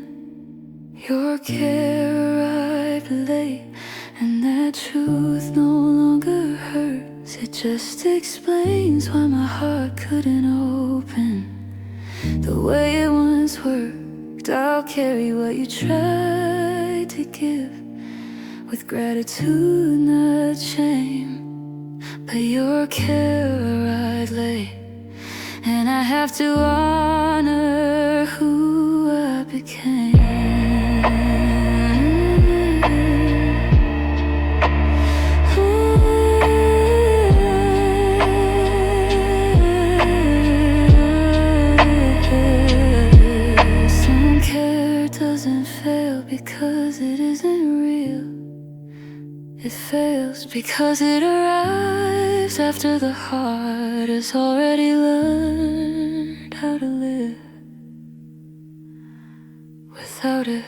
Your care arrived late, and that truth no longer hurts. It just explains why my heart couldn't open the way it once worked. I'll carry what you tried to give with gratitude, not shame. But your care arrived late, and I have to honor who I became. Some care doesn't fail because it isn't real. It fails because it arrives after the heart has already learned how to live without it.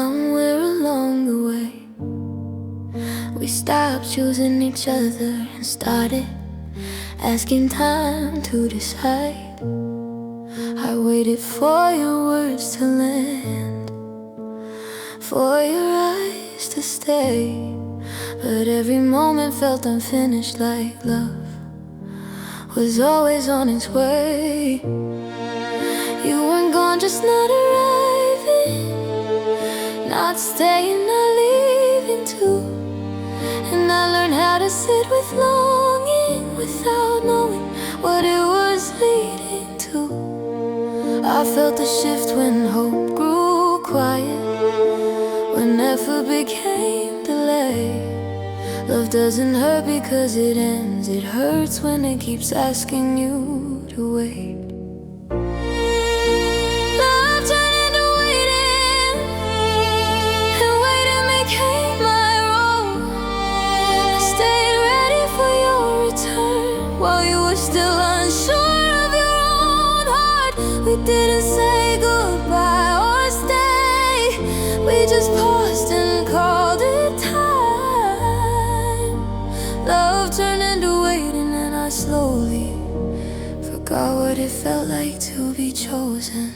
somewhere along the way, we stopped choosing each other and started asking time to decide. I waited for your words to land, for your eyes to stay, but every moment felt unfinished, like love was always on its way. You weren't gone, just not arriving, not staying, not leaving too. And I learned how to sit with longing without knowing what it was leading to. I felt the shift when hope grew quiet, when effort became delay. Love doesn't hurt because it ends, it hurts when it keeps asking you to wait. Love turned into waiting, and waiting became my role. I stayed ready for your return while you were still unsure of your own heart. We didn't say goodbye or stay, we just paused and called it time. Love turned into waiting, and I slowly forgot what it felt like to be chosen.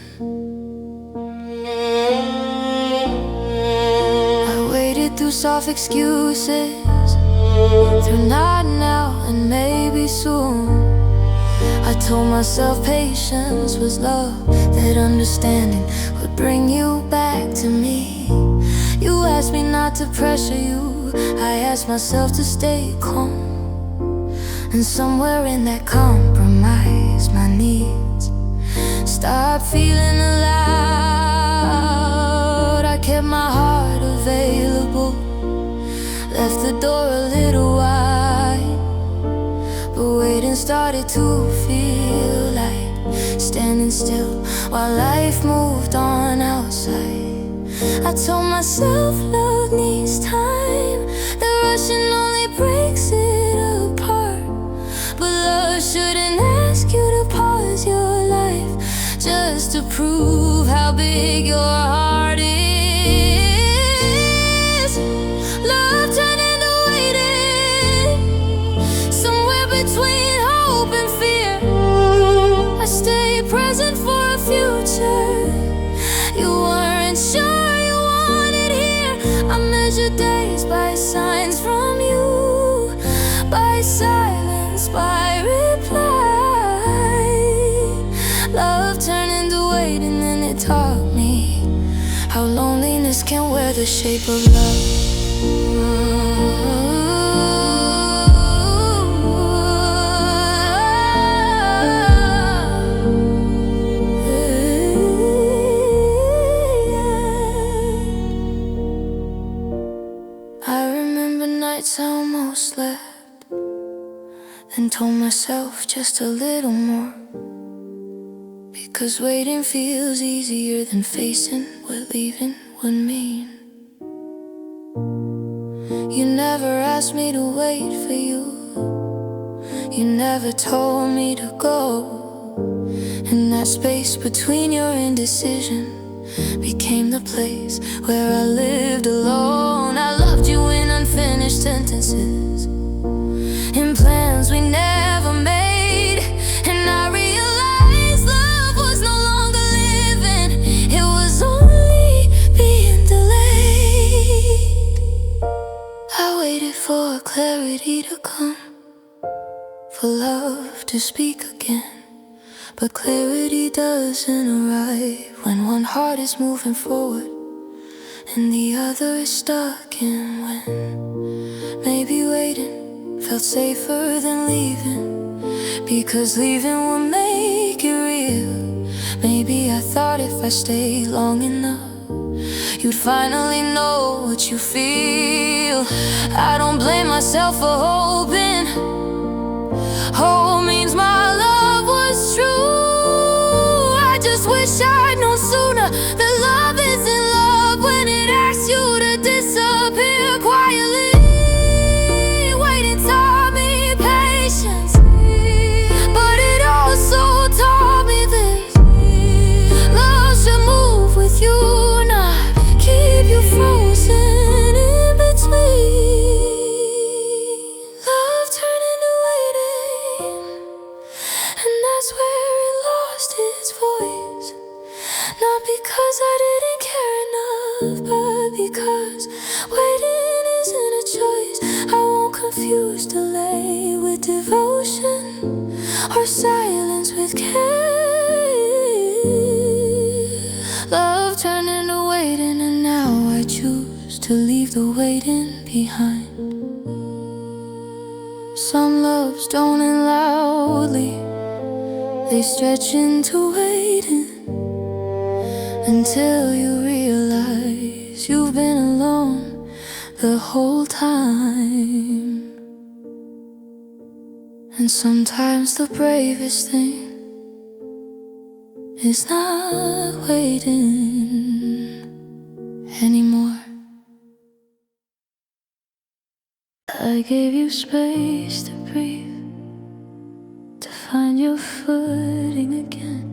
I waited through soft excuses, through not now and maybe soon. I told myself patience was love, that understanding would bring you back to me. You asked me not to pressure you, I asked myself to stay calm. And somewhere in that compromise, my needs stopped feeling allowed. I kept my heart available, left the door a little wide, but waiting started to feel like standing still while life moved on outside. I told myself love needs time, the rushing only breaks it apart. But love shouldn't ask you to pause your life just to prove how big your heart is. Love turned into waiting, somewhere between hope and fear. I stayed present for a future you weren't sure you wanted here. I measured days by signs from you, by silence, by reply. Love turned into waiting, and it taught me how loneliness can wear the shape of love. I remember nights I almost slept, then told myself just a little more, because waiting feels easier than facing what leaving would mean. You never asked me to wait for you, you never told me to go. And that space between your indecision became the place where I lived alone. I loved you in unfinished sentences, in plans we never made. And I realized love was no longer living, it was only being delayed. I waited for clarity to come, for love to speak again. But clarity doesn't arrive when one heart is moving forward and the other is stuck in when. Maybe waiting felt safer than leaving, because leaving would make it real. Maybe I thought if I stayed long enough, you'd finally know what you feel. I don't blame myself for hoping. Hope means my love was true. I just wish I'd known sooner that love isn't love when it asks you to disappear quietly. Waiting taught me patience, but it also taught me this: love should move with you, not keep you love, but because waiting isn't a choice, I won't confuse delay with devotion or silence with care. Love turned into waiting, and now I choose to leave the waiting behind. Some loves don't end loudly, they stretch into waiting until you realize you've been alone the whole time. And sometimes the bravest thing is not waiting anymore. I gave you space to breathe, to find your footing again.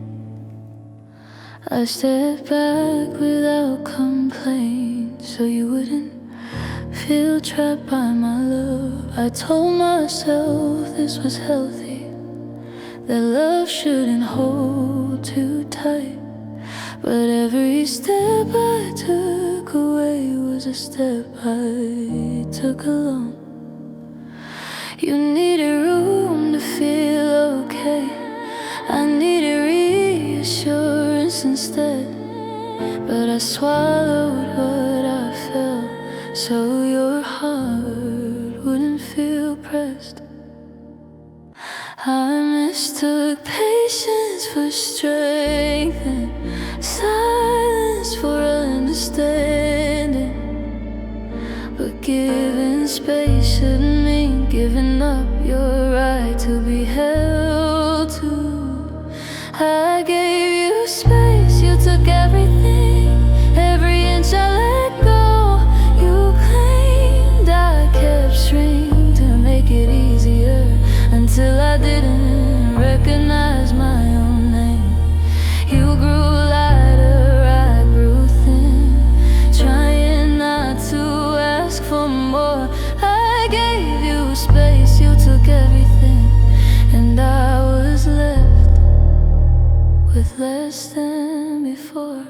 I stepped back without complaint, so you wouldn't feel trapped by my love. I told myself this was healthy, that love shouldn't hold too tight. But every step I took away was a step I took alone. You needed room to feel okay, I needed reassurance instead. But I swallowed what I felt, so your heart wouldn't feel pressed. I mistook patience for strength and silence for understanding. But giving space shouldn't mean giving up your right to be held to. I gave you space, you took everything, every inch I let go. You claimed I kept strength to make it easier, until I didn't recognize my own name. You grew lighter, I grew thin, trying not to ask for more. I gave you space, you took everything, and I was left with less than before.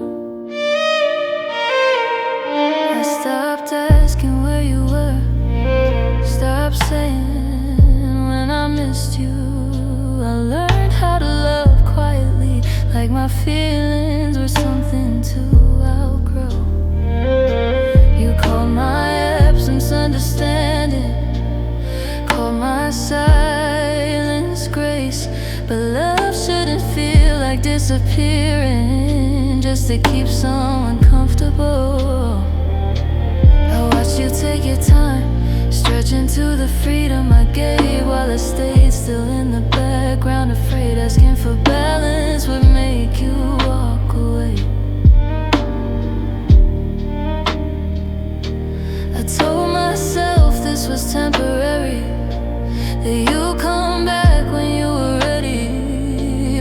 I stopped asking where you were, stopped saying when I missed you. I learned how to love quietly, like my feelings were something to outgrow. You called my absence understanding, called my silence grace. But love shouldn't feel like disappearing just to keep someone comfortable. I watched you take your time, stretch into the freedom I gave, while I stayed still in the background, afraid asking for balance would make you walk away. I told myself this was temporary, that you'll come back when you were ready.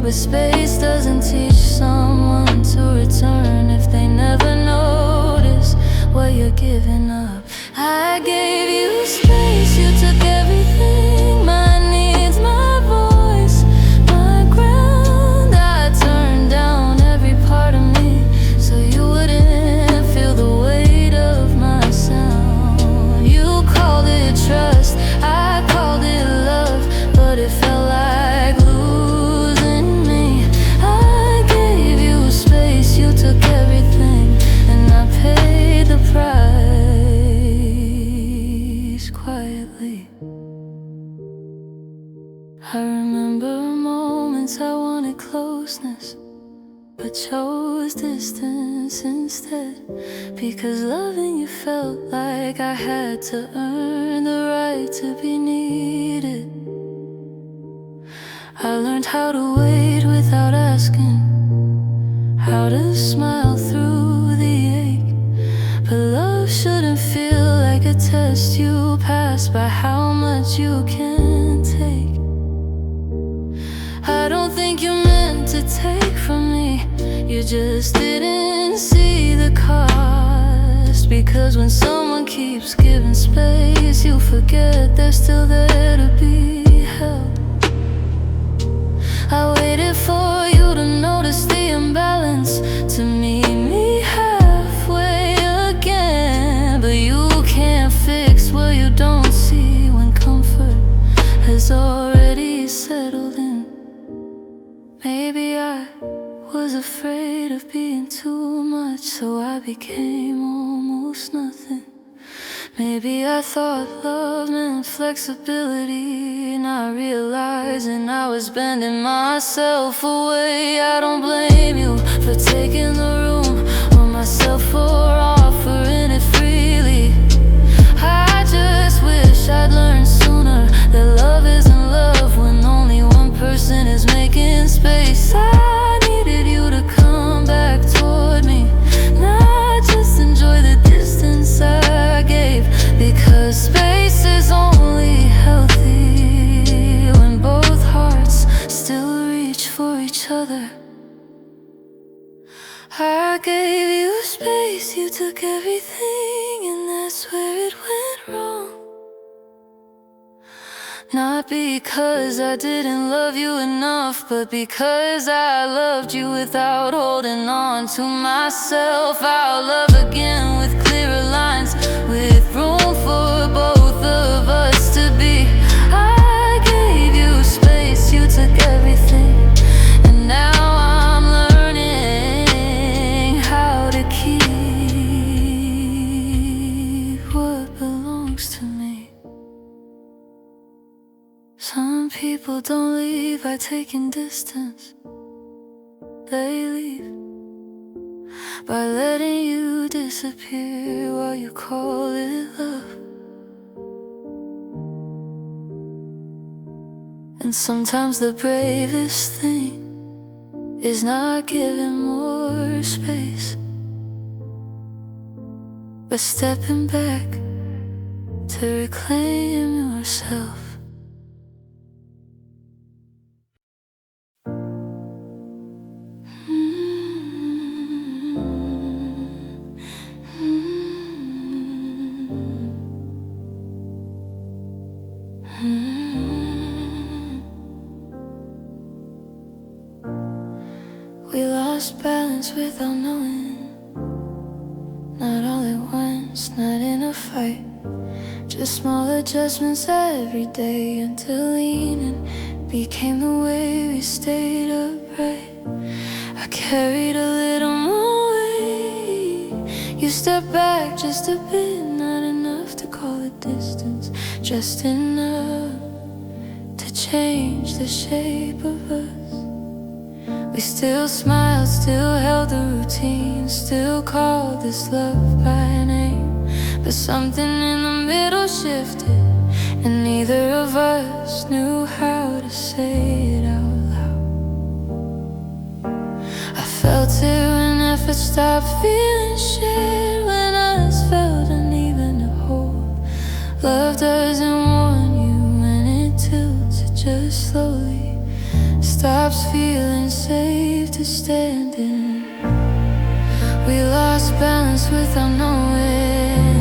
But space doesn't teach someone to return if they never notice what you're giving up. I gave you space, you took everything, my needs, my voice, my ground. I turned down every part of me, so you wouldn't feel the weight of my sound. You called it trust, I called it love, but it felt like losing me. I gave you space, you took everything, and I paid the price quietly. I remember moments I wanted closeness, but chose distance instead, because loving you felt like I had to earn the right to be needed. I learned how to wait without asking, how to smile through the ache. But love shouldn't feel like a test you pass by how much you can take. I don't think you meant to take from me, you just didn't see the cost. Because when someone keeps giving space, you forget they're still there to be held. I waited for you to notice the imbalance, to meet me halfway was already settled in. Maybe I was afraid of being too much, so I became almost nothing. Maybe I thought love meant flexibility, not realizing I was bending myself away. I don't blame you for taking the room, or myself for offering it freely. I just wish I'd learned sooner that love isn't love when only one person is making space. I needed you to come back toward me, not just enjoy the distance I gave, because space is only healthy when both hearts still reach for each other. I gave you space, you took everything, and that's where it went wrong. Not because I didn't love you enough, but because I loved you without holding on to myself. I'll love again with clearer lines, with room for both of us to be. I gave you space, you took everything, and now I'm learning how to keep what belongs to me. Some people don't leave by taking distance. They leave by letting you disappear while you call it love. And sometimes the bravest thing is not giving more space, but stepping back to reclaim yourself. We lost balance without knowing, not all at once, not in a fight, just small adjustments every day, until leaning became the way we stayed upright. I carried a little more weight, you stepped back just a bit, not enough to call it distance, just enough to change the shape of us. We still smiled, still held the routine, still called this love by name. But something in the middle shifted, and neither of us knew how to say it out loud. I felt it when effort stopped feeling shared, when us felt uneven to hold. Love doesn't warn you when it tilts, it just slowly stops feeling safe to stand in. We lost balance without knowing,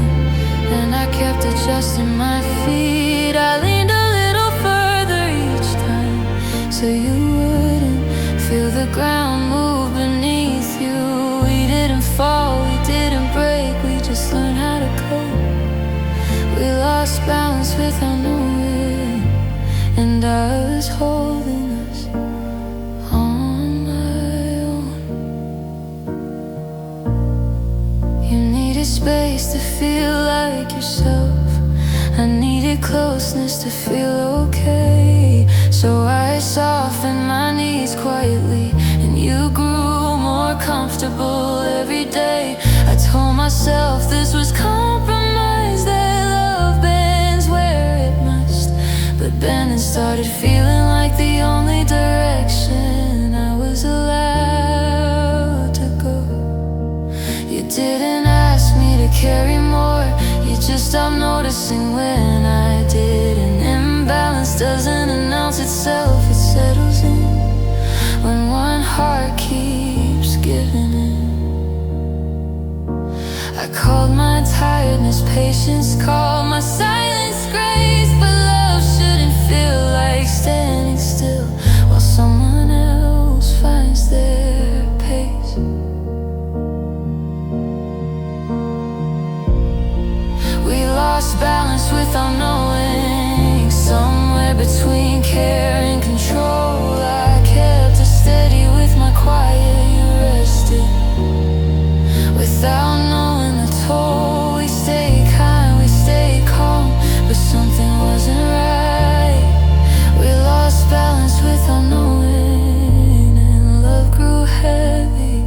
and I kept adjusting my feet. I leaned a little further each time, so you wouldn't feel the ground move beneath you. We didn't fall, we didn't break, we just learned how to cope. We lost balance without knowing, and I was holding space to feel like yourself. I needed closeness to feel okay, so I softened my knees quietly, and you grew more comfortable every day. I told myself this was compromise, that love bends where it must, but bending started feeling like the only direction I was allowed to go. You didn't carry more, you just stopped noticing when I did. An imbalance doesn't announce itself, it settles in when one heart keeps giving in. I called my tiredness patience, called my silence grace, but love shouldn't feel like standing still while someone else finds their pace. We lost balance without knowing, somewhere right between care and control. I kept it steady with my quiet, you rested without knowing the toll. We stayed kind, we stayed calm, but something wasn't right. We lost balance without knowing, and love grew heavy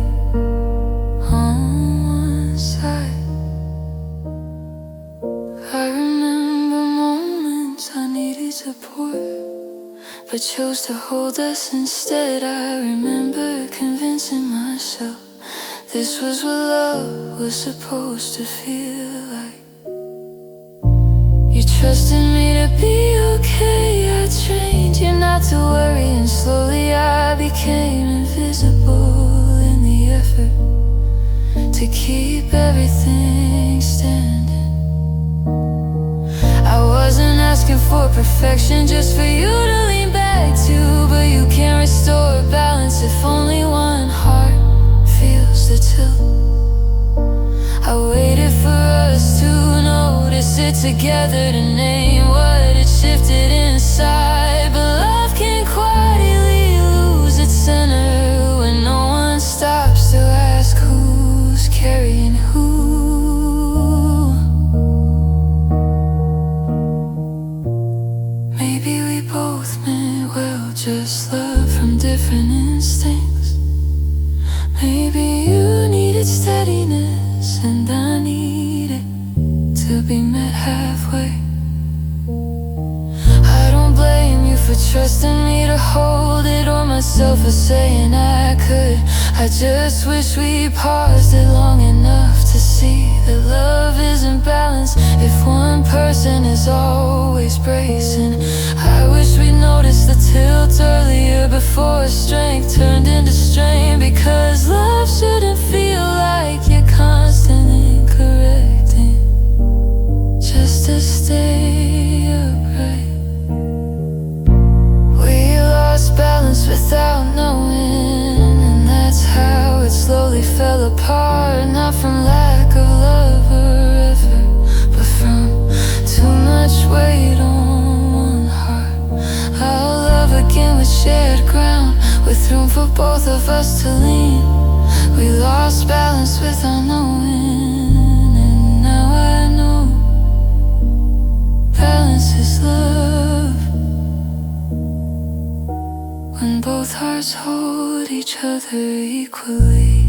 on one side. I remember moments I needed support, but chose to hold us instead. I remember convincing myself this was what love was supposed to feel like. You trusted me to be okay. I trained you not to worry, and slowly I became invisible in the effort to keep everything standing. I wasn't asking for perfection, just for you to lean back to. But you can't restore balance if only one heart feels the tilt. I waited for us to notice it together, to name what had shifted inside. But love can quietly lose its center when no one stops to ask who's carrying who. Maybe we both meant well, just love from different instincts. Maybe you needed steadiness and I needed to be met halfway. I don't blame you for trusting me to hold it, or myself for saying I could. I just wish we paused it long enough to see that love isn't balanced if one person is always bracing. I wish we noticed the tilt earlier, before strength turned into strain. Because love shouldn't feel like you're constantly correcting just to stay upright. We lost balance without knowing, and that's how it slowly fell apart. Not from lack of love or effort, but from too much weight on one heart. I'll love again with shared ground, with room for both of us to lean. We lost balance without knowing, and now I know balance is love, when both hearts hold each other equally.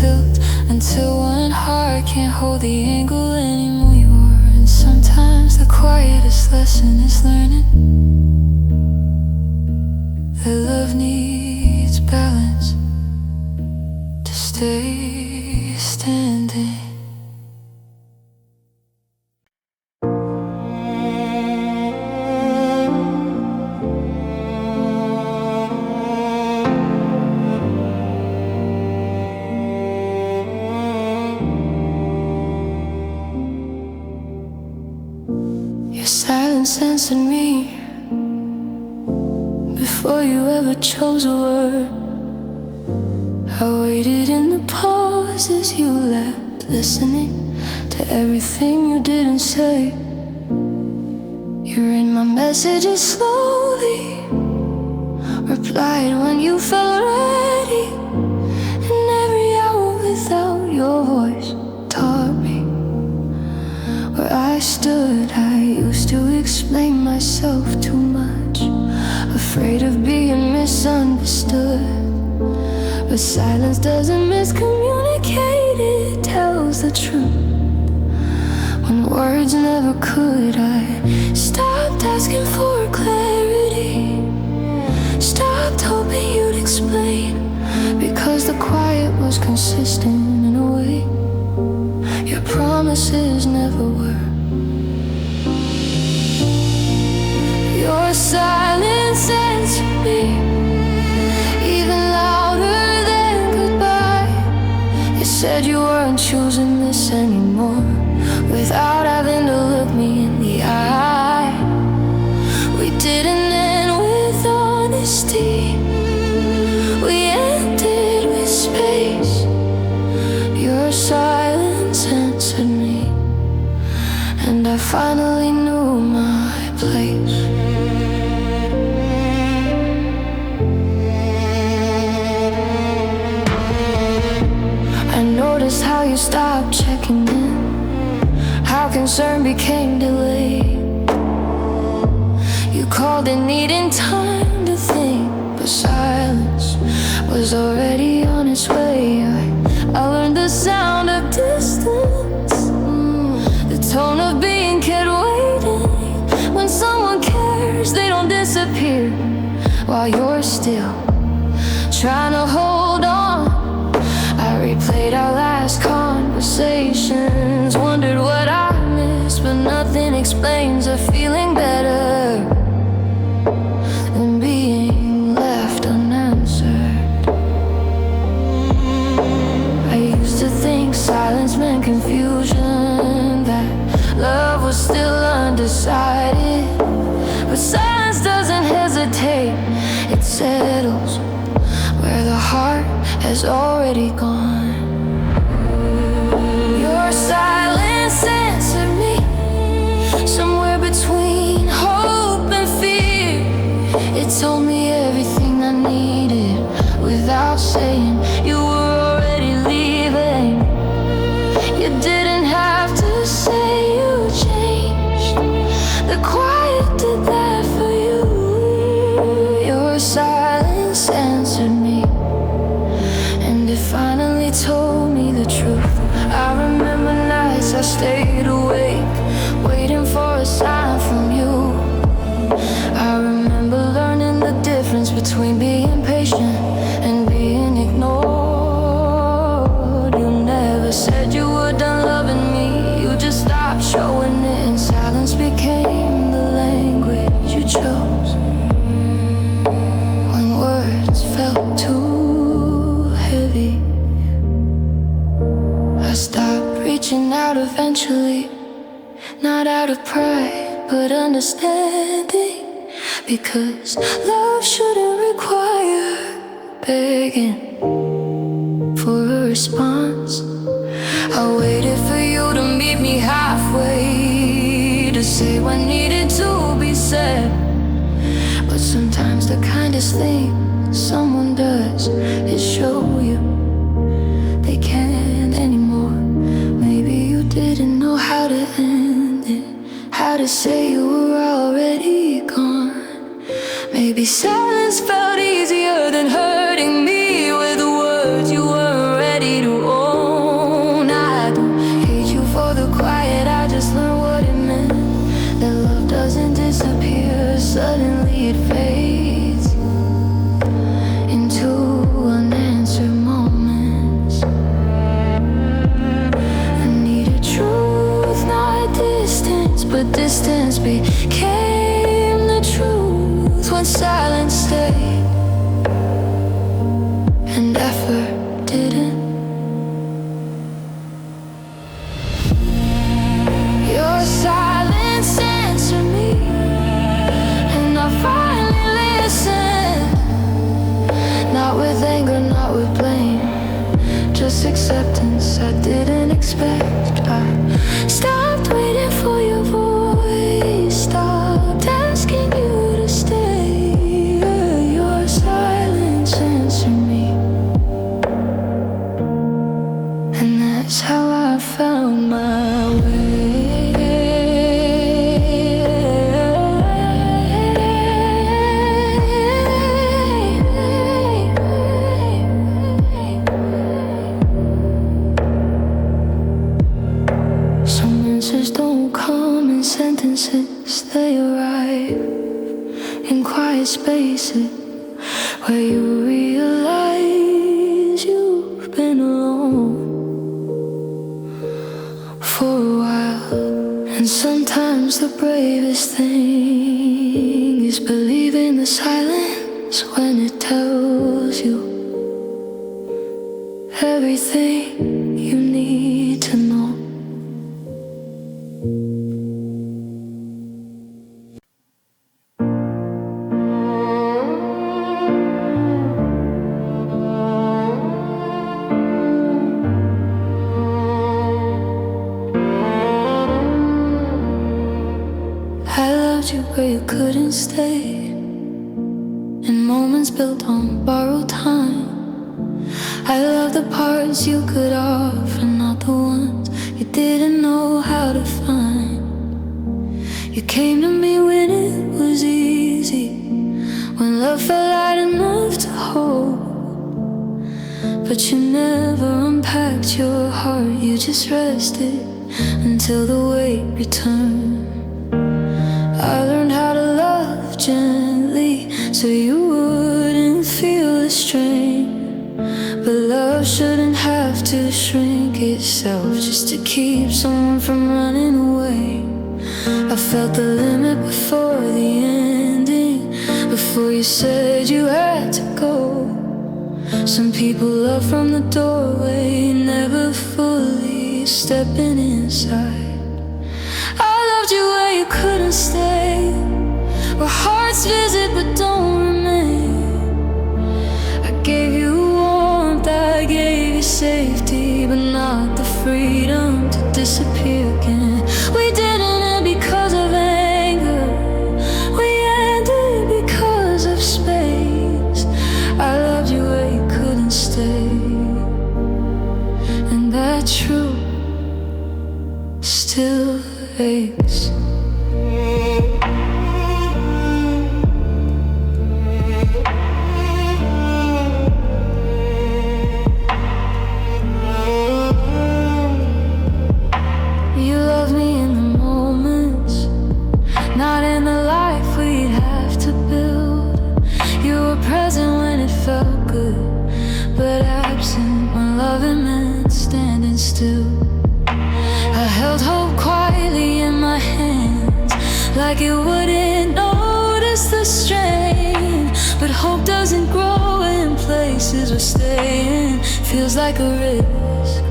Tilt until one heart can't hold the angle anymore. And sometimes the quietest lesson is learning that love needs balance to stay standing. Silence answered me before you ever chose a word. I waited in the pauses you left, listening to everything you didn't say. You read my messages slowly, replied when you felt ready. And every hour without your voice taught me where I stood. I used to explain myself too much, afraid of being misunderstood. But silence doesn't miscommunicate, it tells the truth when words never could. I stopped asking for clarity, stopped hoping you'd explain, because the quiet was consistent in a way your promises never were. Your silence answered me even louder than goodbye. Yes, said you weren't choosing this anymore, without having to look me in the eye. We didn't end with honesty, we ended with space. Your silence answered me, and I finally knew my place. I noticed how you stopped checking in, how concern became delayed. You called it needing time to think, but silence was already on its way. I learned the sound of distance, the tone of being kept waiting. When someone cares, they don't disappear while you're still trying to hold on. I replayed our last conversations, wondered what I missed, but nothing explains a feeling better than being left unanswered. I used to think silence meant confusion, that love was still undecided. But silence doesn't hesitate, it settles where the heart has already gone. Your silence answered me, somewhere between hope and fear. It told me everything I needed without saying you were already leaving. You didn't have to say you changed, the quiet did that for you. Your silence answered me, and it finally told me the truth. I remember nights I stayed awake, waiting for a sign from you. I remember learning the difference between being patient and being ignored. You never said you were done loving me, you just stopped showing it, and silence became the language you chose when words felt too heavy. I stopped reaching out eventually, not out of pride, but understanding. Because love shouldn't require begging for a response. I waited for you to meet me halfway, to say what needed to be said. But sometimes the kindest thing someone does is show you they can't anymore. Maybe you didn't know how to end it, how to say you were already gone. Maybe silence felt easier than hurting me with words you weren't ready to own. I don't hate you for the quiet, I just learned what it meant, that love doesn't disappear, suddenly it fades into unanswered moments. I needed truth, not distance, but distance became the truth when silence stayed and effort didn't. Your silence answered me, and I finally listened. Not with anger, not with blame, just acceptance I didn't expect. I stopped waiting for your voice, stopped asking you to stay. Your silence answered me, and that's how I found my way. Some answers don't come in sentences, they arrive in quiet spaces where you realize you've been alone for a while. And sometimes the bravest thing is believing the silence when it tells you everything you need to know. I loved you where you couldn't stay, in moments built on borrowed time. I love the parts you could offer, not the ones you didn't know how to find. You came to me when it was easy, when love felt light enough to hold. But you never unpacked your heart, you just rested until the weight returned. I learned how to love gently so you wouldn't feel the strain. But love shouldn't have to shrink itself just to keep someone from running away. I felt the limit before the ending, before you said you had to go. Some people love from the doorway, never fully stepping inside. I loved you where you couldn't stay, where hearts visit but don't remain. I gave you warmth, I gave you safety, but not the freedom to disappear again. We didn't end because of anger, we ended because of space. I loved you where you couldn't stay, and that truth still aches. You loved me in the moments, not in the life we'd have to build. You were present when it felt good, but absent when loving meant standing still. I held hope quietly in my hands, like it wouldn't notice the strain. But hope doesn't grow in places we're staying, feels like a risk.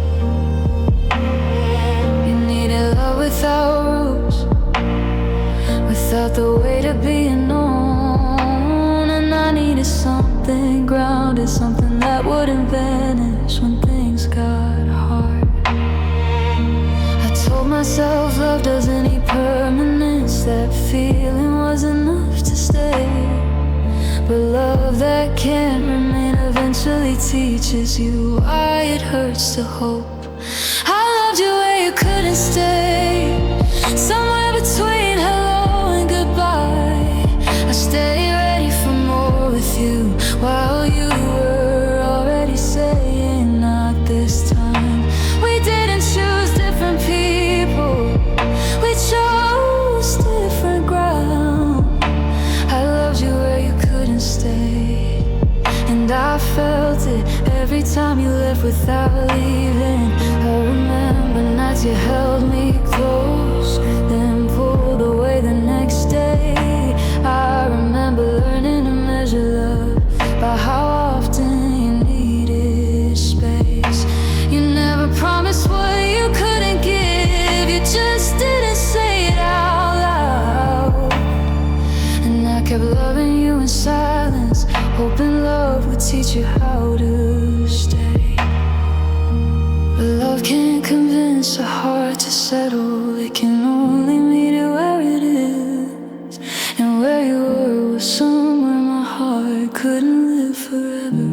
You needed love without rules, without the weight of being known. And I needed something grounded, something that wouldn't vanish when things got hard. Told myself love doesn't need permanence, that feeling was enough to stay. But love that can't remain eventually teaches you why it hurts to hope. I loved you where you couldn't stay, somewhere between hello and goodbye. I stayed ready for more with you, while you were already saying not this time. We didn't choose different people, we chose different ground. I loved you where you couldn't stay, and I felt it every time you left without leaving. I remember nights you held me close, then pulled away the next day. I remember learning to measure love by how often you needed space. You never promised what you couldn't give, you just didn't say it out loud. And I kept loving you in silence, hoping love would teach you how to stay. But love can't convince a heart to settle, it can only meet it where it is. And where you were was somewhere my heart couldn't live forever.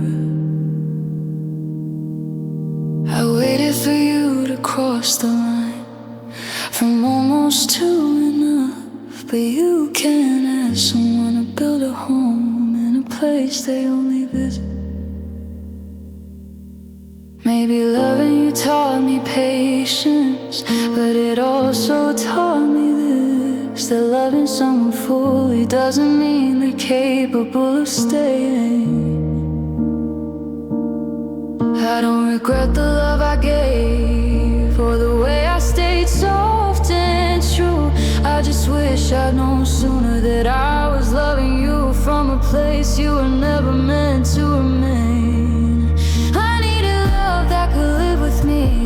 I waited for you to cross the line, from almost to enough. But you can't ask someone to build a home in a place they only visit. Maybe loving you taught me patience, but it also taught me this, that loving someone fully doesn't mean they're capable of staying. I don't regret the love I gave, or the way I stayed soft and true. I just wish I'd known sooner that I was loving you from a place you were never meant to remain. I needed love that could live with me,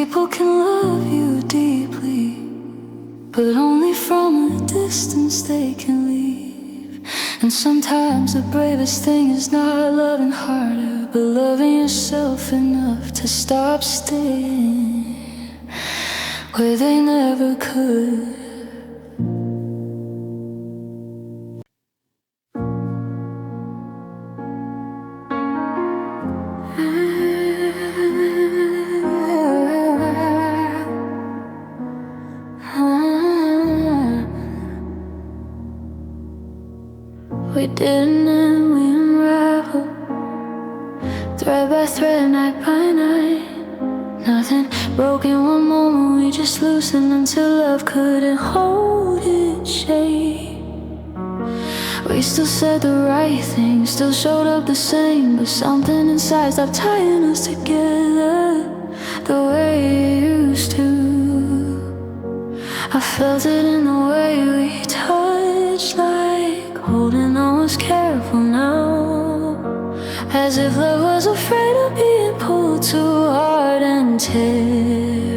people can love you deeply, but only from a distance they can leave. And sometimes the bravest thing is not loving harder, but loving yourself enough to stop staying where they never could. We didn't end, we unraveled, thread by thread, night by night. Nothing broke in one moment, we just loosened until love couldn't hold its shape. We still said the right thing, still showed up the same, but something inside stopped tying us together the way it used to. I felt it in the way we touched, like holding on was careful now, as if love was afraid of being pulled too hard and tearing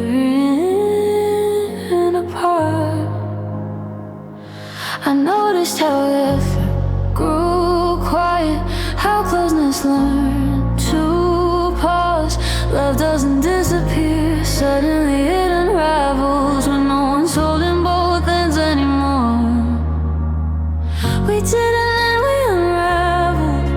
apart. I noticed how effort grew quiet, how closeness learned to pause. Love doesn't disappear, suddenly it unravels when no one's holding both ends anymore. We didn't and we unraveled,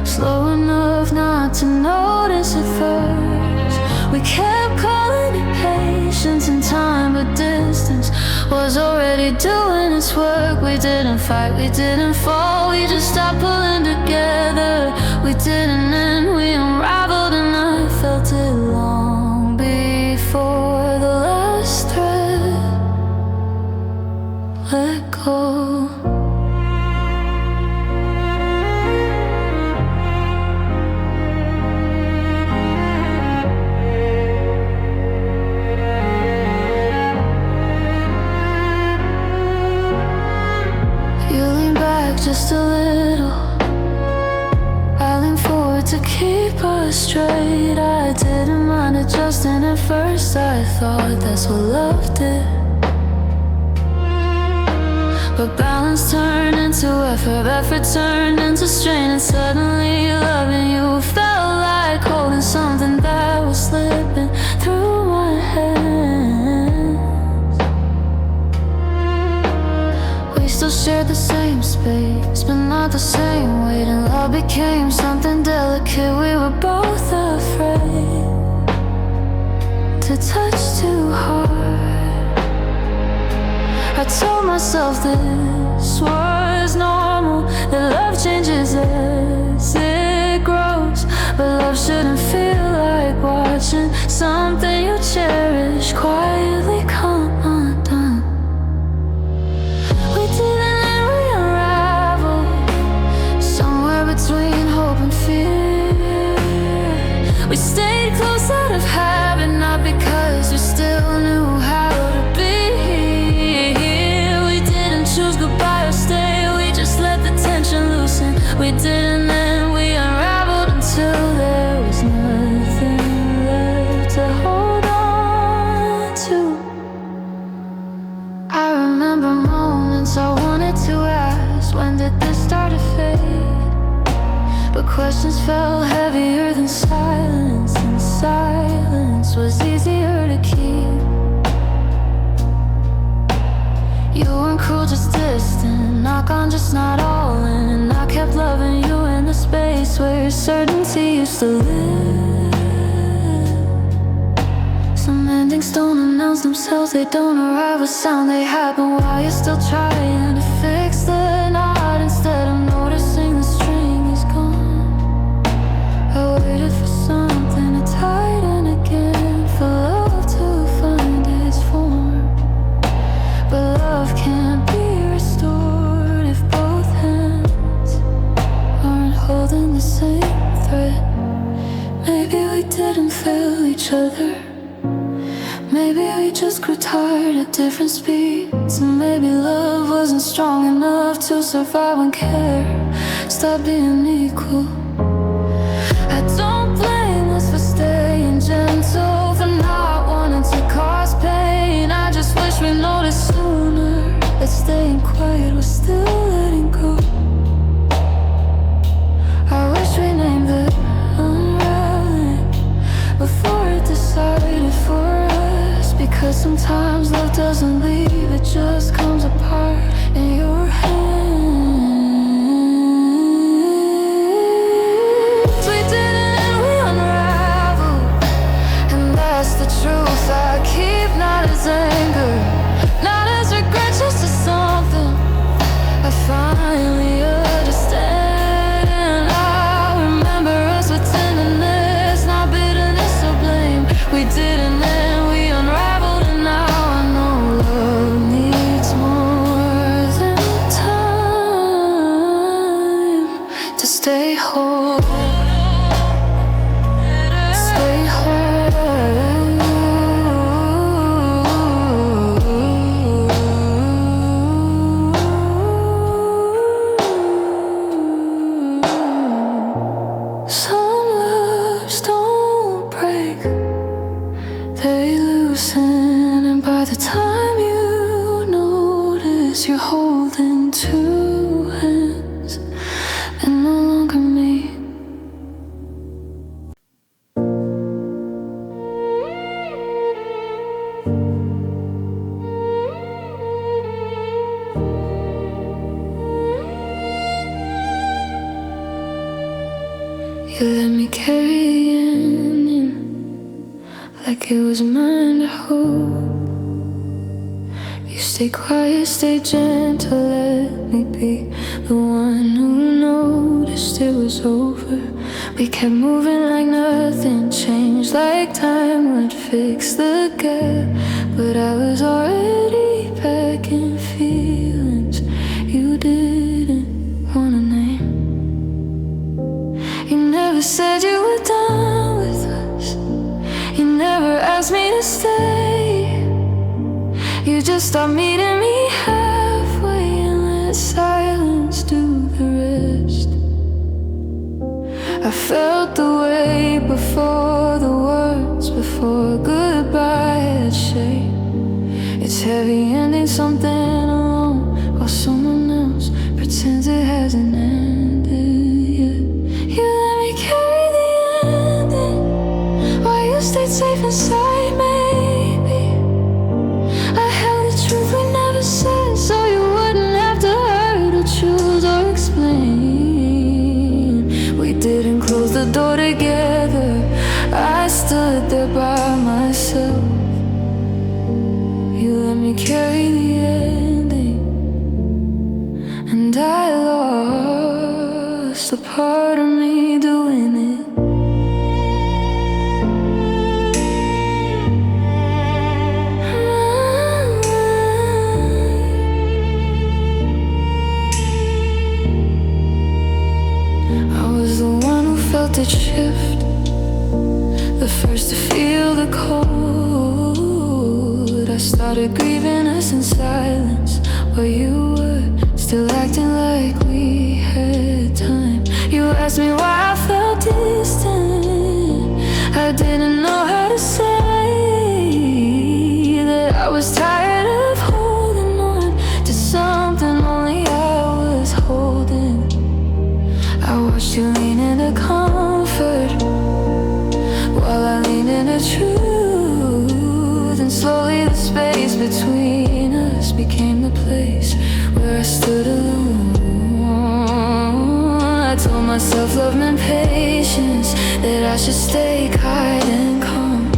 slow enough not to notice at first. We kept calling it patience and time, but distance was already doing its work. We didn't fight, we didn't fall, we just stopped pulling together. We didn't end, we unraveled, and I felt it long before the last thread let go. Just a little, I lean forward to keep us straight. I didn't mind adjusting at first, I thought that's what love did. But balance turned into effort turned into strain, and suddenly loving you felt like holding something that was slipping through my hands. We still shared the same space, but not the same weight, and love became something delicate. We were both afraid to touch too hard. I told myself this was normal, that love changes as it grows, but love shouldn't feel like watching something you cherish quietly come undone. We didn't and we unraveled, somewhere between hope and fear. We stayed close out of habit, not because we still knew how to be here. We didn't choose goodbye or stay, we just let the tension loosen. We didn't and we unraveled until there was nothing left to hold on to. I remember moments I wanted to ask, when did this start to fade? But questions felt heavier than silence, and silence was easier to keep. You weren't cruel, just distant, not gone, just not all in. And I kept loving you in the space where certainty used to live. Some endings don't announce themselves, they don't arrive with sound, they happen while you're still trying to fix the knot. Instead of noticing the string is gone, I waited for something to tighten again, for love to find its form. But love can't be restored if both hands aren't holding the same thread. Maybe we didn't feel each other, maybe we just grew tired at different speeds, and maybe love wasn't strong enough to survive when care stopped being equal. I don't blame us for staying gentle, for not wanting Sometimes love doesn't leave, it just comes apart in your hands. We didn't and we unraveled, and that's the truth I keep, not as anger, not as regret, just as something I finally understand. I remember us with tenderness, not bitterness or blame. We didn't and we unraveled, and now I know love needs more than time to stay whole. Stay whole. Some loves don't break, they loosen, and by the time you notice, you're holding two hands and no longer me. You let me carry the ending like it was mine to hold. You stay quiet, stay gentle, let me be the one who noticed it was over. We kept moving like nothing changed, like time would fix the gap. But I was already packing feelings you didn't wanna name. You never said you were done with us, you never asked me to stay. You just stopped meeting me halfway and let silence do the rest. I felt the way before the words, before goodbye had shape. It's heavy ending something alone while someone else pretends it hasn't ended yet. You let me carry the ending while you stayed safe inside, maybe. I held the truth we never said, so you wouldn't have to hurt or choose or explain. We didn't close the door together, I stood there by myself. You let me carry the ending, and I lost a part of me doing it. I was the one who felt it shift, the first to feel the cold. I started grieving us in silence while you were still acting like we had time. You asked me why I felt distant, I didn't know how to say that I was tired of holding on to something only I was holding. I watched you lean into comfort while I leaned into truth, and slowly the space between us became the place where I stood alone. I told myself love meant patience, that I should stay kind and calm,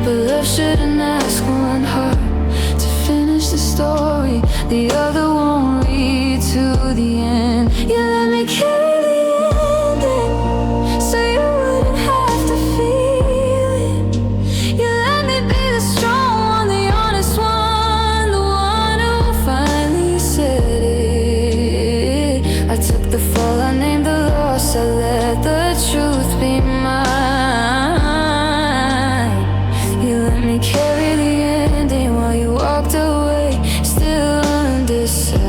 but love shouldn't ask one heart to finish the story the other won't read to the end. You let me carry the ending so you wouldn't have to feel it. You let me be the strong one, the honest one, the one who finally said it. I took the fall, I named the loss, I let the truth be mine. You let me carry the ending while you walked away, still undecided.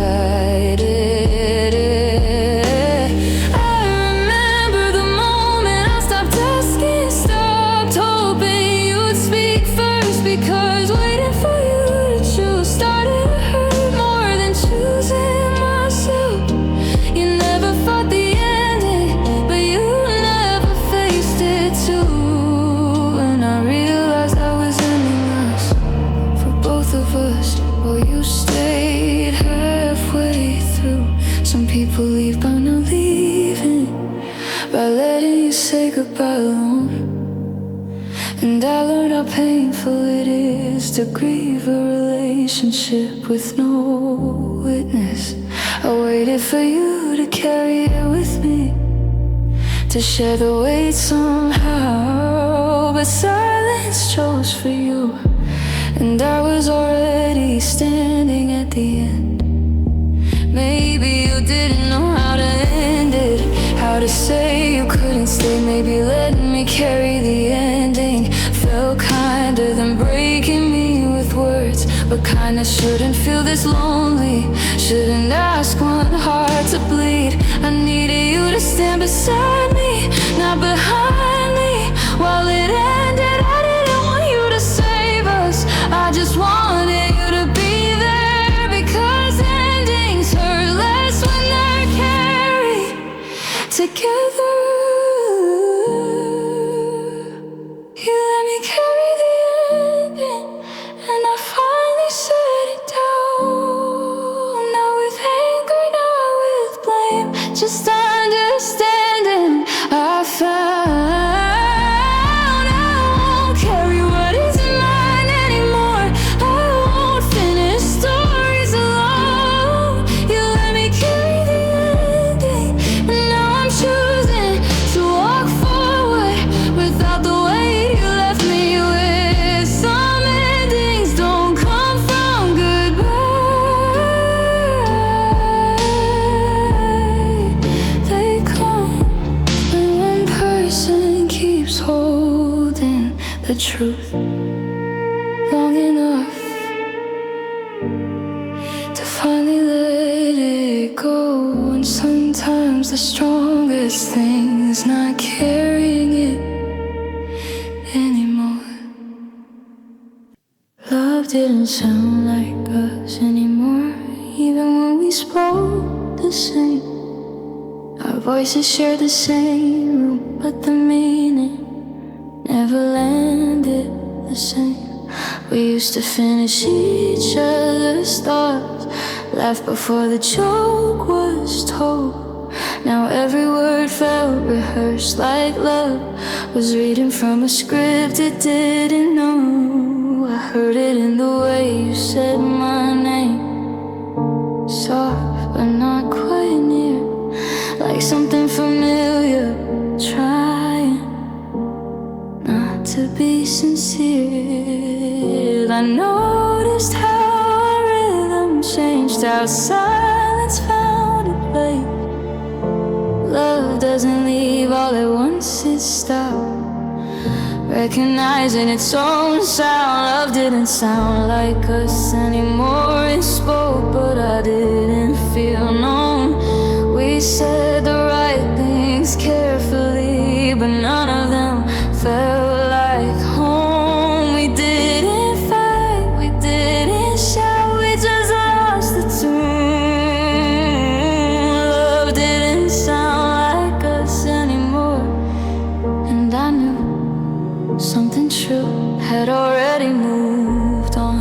learned how painful it is to grieve a relationship with no witness. I waited for you to carry it with me, to share the weight somehow, but silence chose for you, and I was already standing at the end. Maybe you didn't know how to end it, how to say you couldn't stay. Maybe letting me carry the ending felt kinder than breaking me with words. But kindness shouldn't feel this lonely, shouldn't ask one heart to bleed. I needed you to stand beside me, not behind me. While it ended, I didn't want you to save us, I just wanted you to be there. Because endings hurt less when they're carried together. You let me carry the ending, and I finally set it down. Not with anger, not with blame, just understanding. I found I won't carry what isn't mine anymore. I won't finish stories alone. You let me carry the ending, and now I'm choosing to walk forward without the weight you left me with. Some endings don't come from goodbye, they come when one person keeps holding the truth long enough to finally let it go. And sometimes the strongest thing is not carrying it anymore. Love didn't sound like us anymore, even when we spoke the same. Our voices shared the same room, but the meaning never landed the same. We used to finish each other's thoughts, laugh before the joke was told. Now every word felt rehearsed, like love was reading from a script it didn't know. I heard it in the way you said my name, soft but not quite near, like something familiar, trying not to be sincere. I noticed how our rhythm changed, how silence found a place. Love doesn't leave all at once, it stops, recognizing its own sound. Love didn't sound like us anymore. It spoke, but I didn't feel known. We said the right things carefully, but none of them felt like home. We didn't fight, we didn't shout, we just lost the tune. Love didn't sound like us anymore, and I knew something true had already moved on.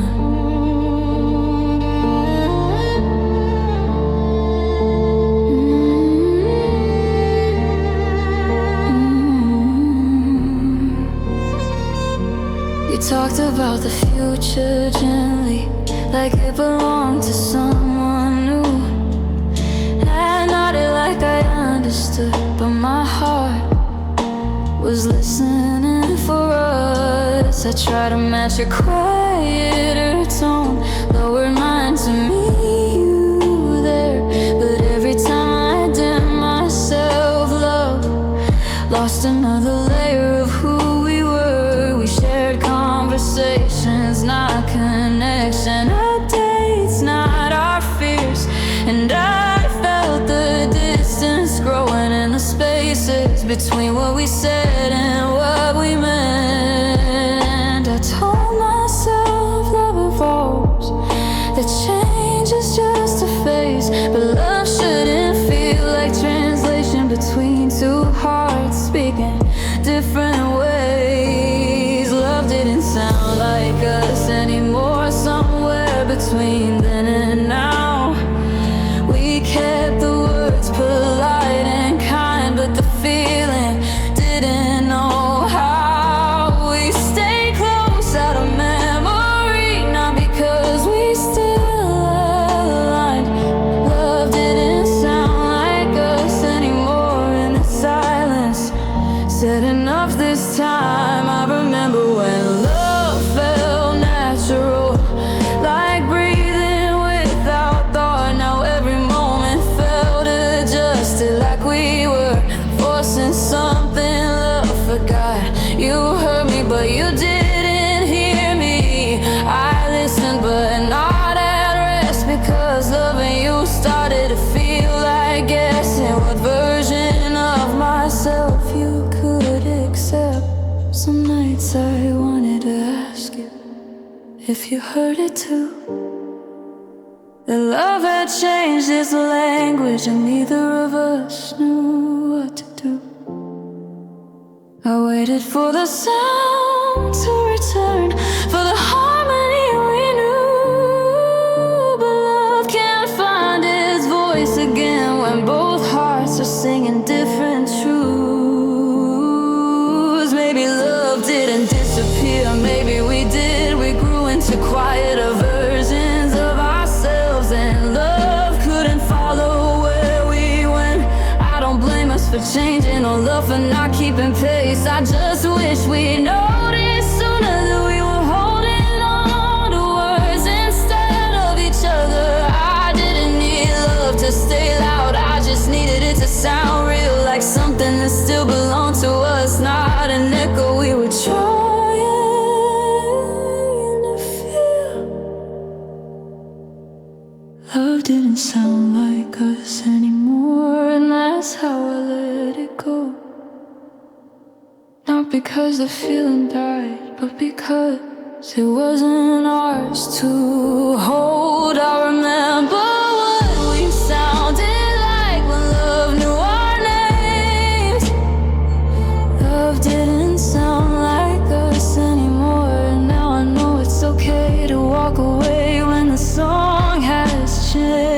You talked about the future gently, like it belonged to someone new. I nodded like I understood, but my heart was listening for us. I tried to match your quieter tone, lowered mine to meet you there. But every time I dim myself, love lost another layer of who we were. We shared conversations, not connection, updates, not our fears. And I felt the distance growing in the spaces between what we said and what we meant. I told myself love evolves, that change is just a phase, but love shouldn't feel like translation between two hearts speaking different ways. Love didn't sound like us anymore, somewhere between then and now. We kept the words polite and kind, but the feeling didn't know how. if you heard it too. The love had changed its language, and neither of us knew what to do. I waited for the sound to return, for the harmony we knew. But love can't find its voice again when both hearts are singing different truths. Maybe love didn't disappear, maybe we did. We grew into quieter versions of ourselves, and love couldn't follow where we went. I don't blame us for changing, or love for not keeping pace. I just wish we noticed sooner that we were holding on to words instead of each other. I didn't need love to stay loud, I just needed it to sound real, like something that still belonged to us, not an echo we were trying to feel. Love didn't sound like us anymore, and that's how I let it go. Not because the feeling died, but because it wasn't ours to hold. I remember what we sounded like when love knew our names. Love didn't sound like us anymore, and now I know it's okay to walk away when the song has changed.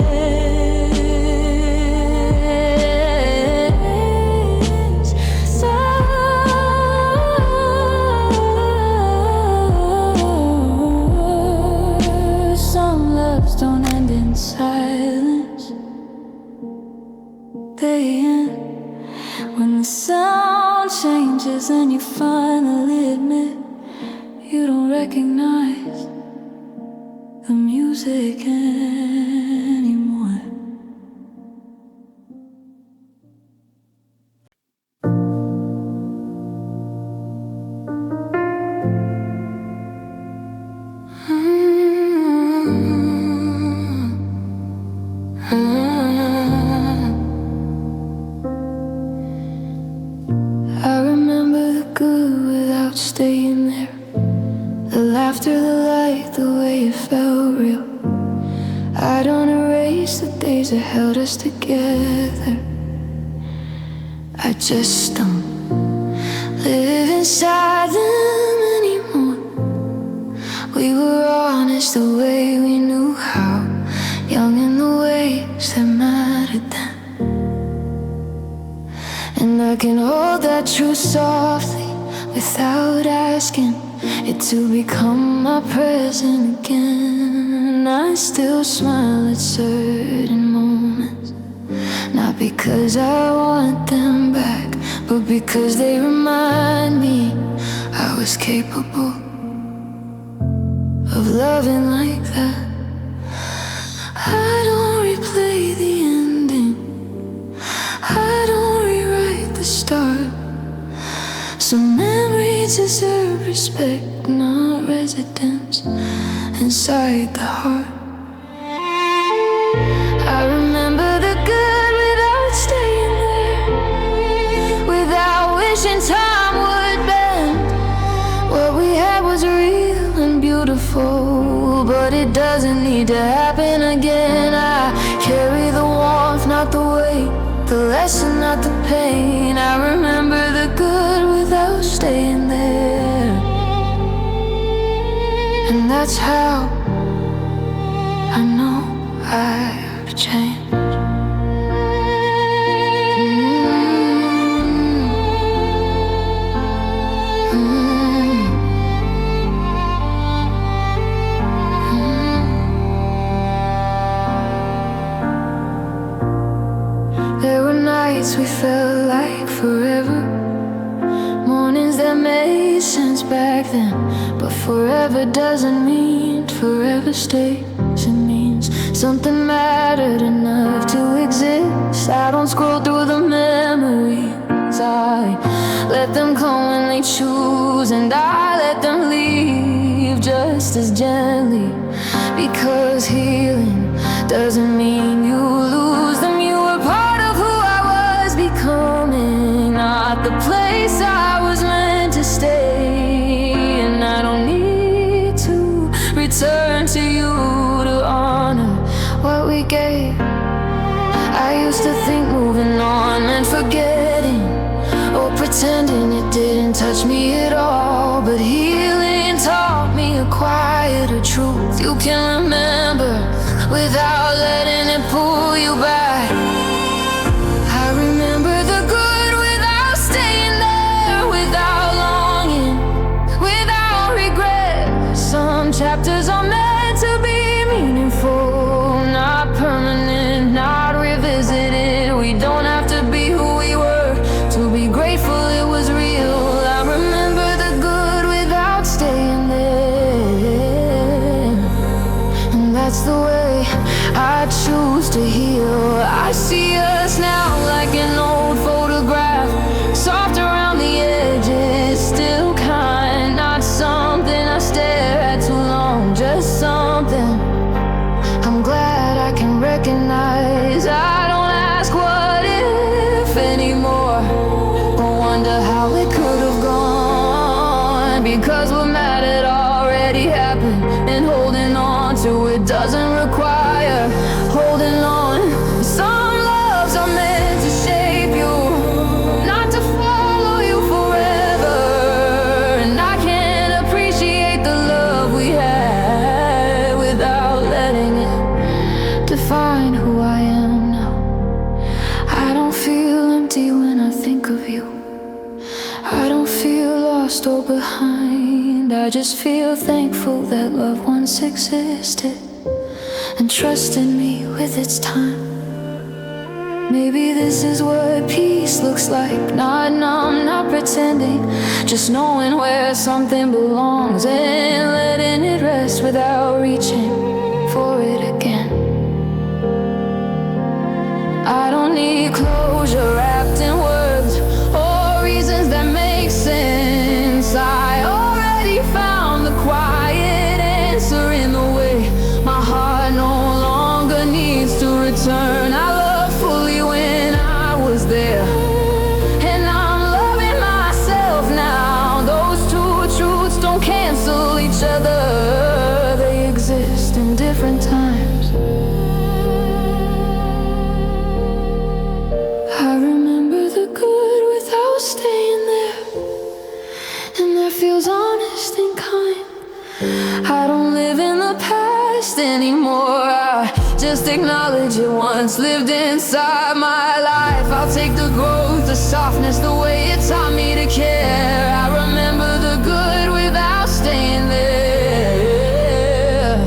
Don't end in silence, they end when the sound changes and you finally admit you don't recognize the music anymore. I remember the good without staying there, the laughter, the light, the way it felt real. I don't erase the days that held us together, I just don't live inside them anymore. We were honest the way we knew how, young in the ways that mattered then. And I can hold that truth softly without asking it to become my present again. I still smile at certain moments, not because I want them back, but because they remind me I was capable of loving like that. I don't replay the ending, I don't rewrite the start. Some memories deserve respect, not residence inside the heart. I remember the good without staying there, without wishing time would bend. What we had was real and beautiful, but it doesn't need to happen again. I carry the warmth, not the weight, the lesson, not the pain. I remember the good without staying there, and that's how I know I've changed. There were nights we felt like forever, mornings that made sense back then. But forever doesn't mean forever stays. It means something mattered enough to exist. I don't scroll through the memories, I let them come when they choose, and I let them leave just as gently. Because healing doesn't mean you lose them. You were part of who I was becoming, not the place I was meant to stay. And I don't need to pretending it didn't touch me at all. But healing taught me a quieter truth you can remember without letting it pull you back. I remember the good without staying there, without longing, without regret. Some chapters are meant to be meaningful, not permanent, not revisited. We don't have to be who we were to be grateful it was real. I remember the good without staying there, and that's the way I choose to heal. I see us now like an old photograph, soft around the edges, still kind. Not something I stare at too long, just something I'm glad I can recognize. I don't ask what if anymore, or wonder how it could have gone, because what mattered already happened, and holding on to it doesn't require holding on. Some loves are meant to shape you, not to follow you forever. And I can't appreciate the love we had without letting it define who I am now. I don't feel empty when I think of you. I don't feel lost or behind. I just feel thankful that love once existed and trusted me with its time. Maybe this is what peace looks like. Not numb, not pretending, just knowing where something belongs and letting it rest without reaching for it again. I don't need closure wrapped in words or reasons that make sense. I already found the quiet answer in the way my heart no longer needs to return. I loved fully when I was there, and I'm loving myself now. Those two truths don't cancel each other, they exist in different times. I remember the good without staying there, and that feels honest and kind. I don't live in the past anymore, I just acknowledge it once lived inside my life. I'll take the growth, the softness, the way it taught me to care. I remember the good without staying there,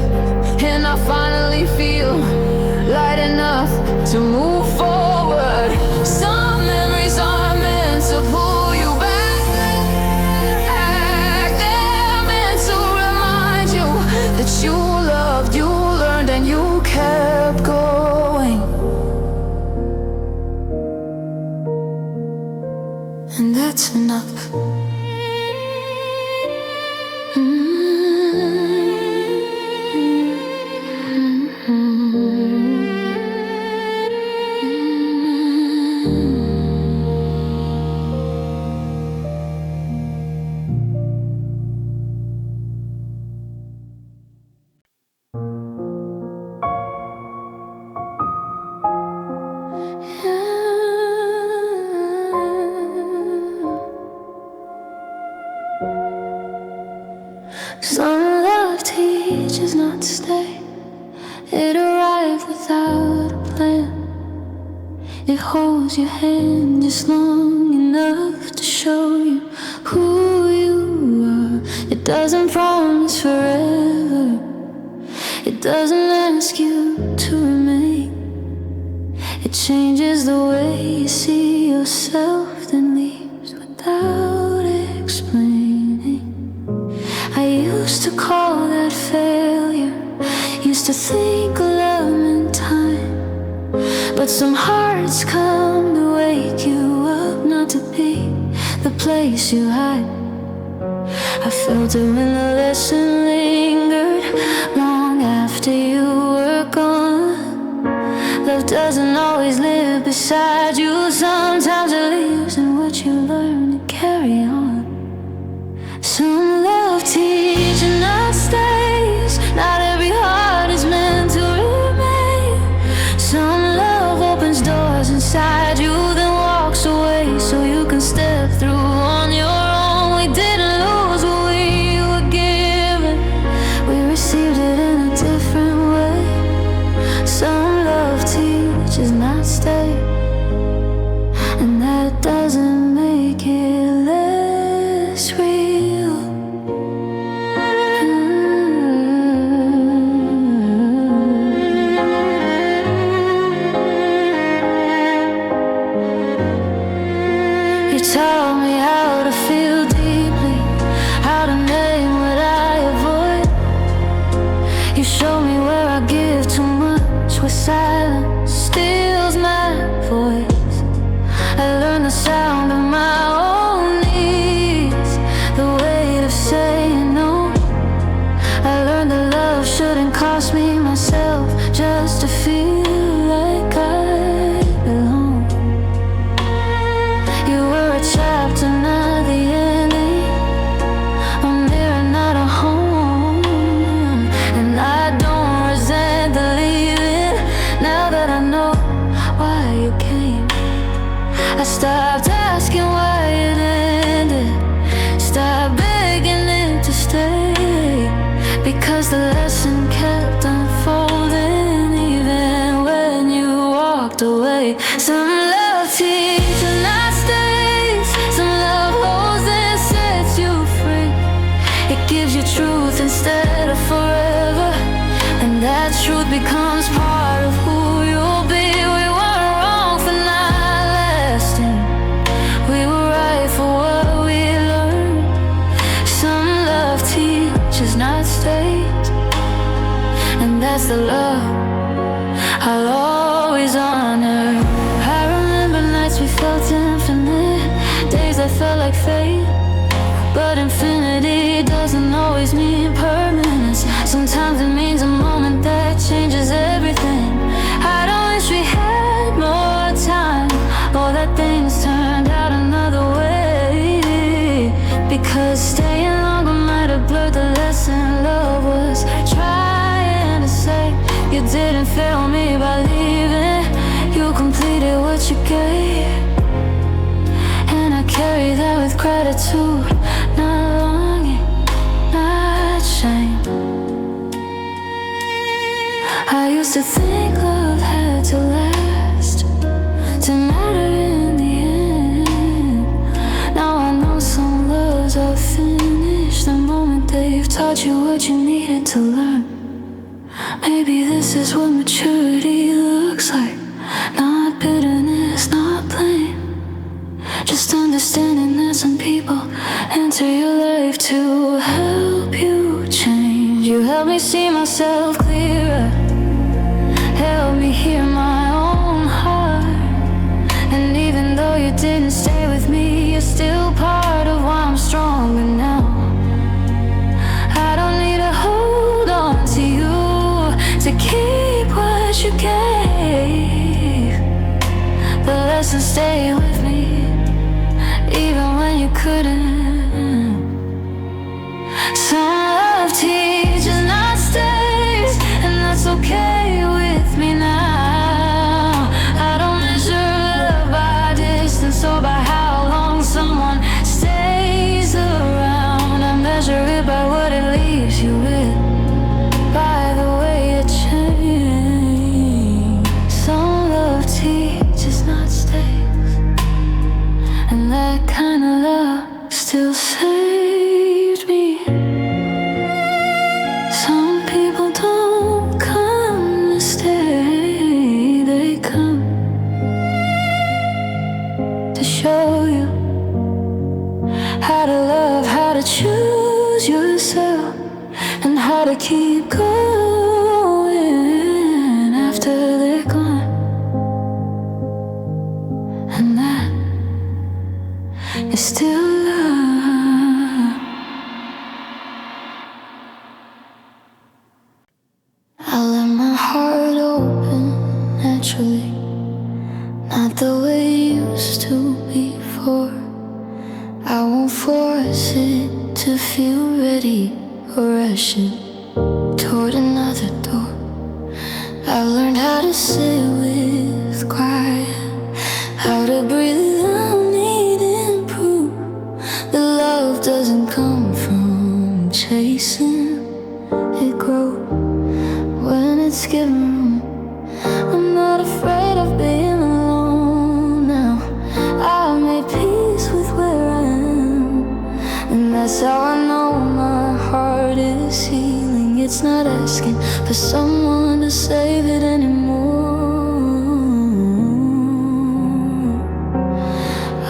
and I finally feel light enough to move forward. Some memories are meant to pull you back. They're meant to remind you that you loved, you learned, and you kept going. And that's enough. Some love teaches not to stay. It arrived without a plan. It holds your hand just long enough to show you who you are. It doesn't promise forever. It doesn't ask you to remain. It changes the way you see yourself, then leaves without explaining. I used to call that failure, used to think love meant time. But some hearts come to wake you up, not to be the place you hide. I felt it when the lesson lingered long after you were gone. Love doesn't always live beside you. Sometimes it lives in what you learn to carry on. Some love teaches, not stays. Not every heart is meant to remain. Some love opens doors inside you, then walks away so you can step through asking why it ended. Stop begging it to stay, because the lesson kept unfolding even when you walked away. Some love teaches, not stays. Some love holds and sets you free. It gives you truth instead of forever, and that truth becomes part of who you'll be. We weren't wrong for not lasting. We were right for what we learned. Some love teaches, not stays, and that's the love I'll always honor. I remember nights we felt infinite, days that felt like fate. But infinity doesn't always mean permanence. Sometimes it means a moment that changes everything. I don't wish we had more time, or that things turned out another way, because staying longer might have blurred the lesson love was trying to say. You didn't fail me by leaving, you completed what you gave, and I carry that with gratitude, not longing, not shame. I used to think love had to last, to matter in the end. Now I know some loves are finished the moment they've taught you what you needed to learn. Maybe this is what maturity looks like. Not bitterness, not blame, just understanding that some people enter your life to help you change. You help me see myself clearer, help me hear my own heart. And even though you didn't stay with me, you're still part of why I'm stronger now. I don't need to hold on to you to keep what you gave. The lessons stay with me even when you couldn't. Some love teaches, not stays, and that's okay with me now. I don't measure love by distance or by how long someone stays around. I measure it by what it leaves you with, by the way it changed. Some love teaches, not stays, and that kind of love still saved me. Some people don't come to stay, they come to show you how to love, how to choose yourself, and how to keep going after they're gone. And that is still love. I let my heart open naturally, not the way it used to before. I won't force it to feel ready or rush it toward another door. I've learned how to sit with quiet, how to breathe without needing proof. The love doesn't come from chasing, it grows when it's given room. I'm not afraid of being alone now. I've made peace with where I am, and that's how I know my heart is healing. It's not asking for someone to save it anymore.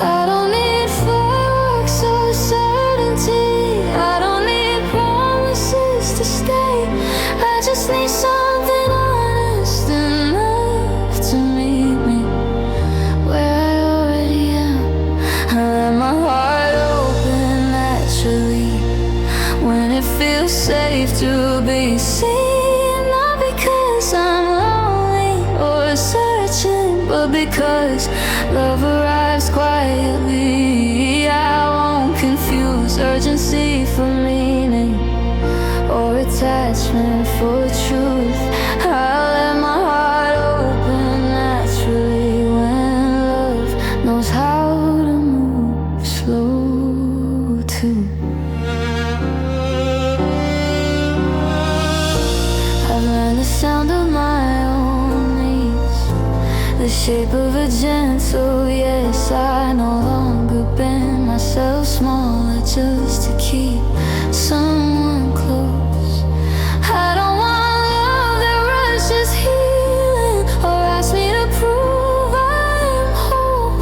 I don't need fireworks or certainty. I don't need promises to stay. I just need something honest enough to meet me where I already am. I let my heart open naturally when it feels safe to be seen. Not because I'm lonely or searching, but because love arrives quietly. I won't confuse urgency for meaning or attachment for truth. I'll let my heart open naturally when love knows how to move. shape of a gentle yes. I no longer bend myself smaller just to keep someone close. I don't want love that rushes healing or asks me to prove I'm whole.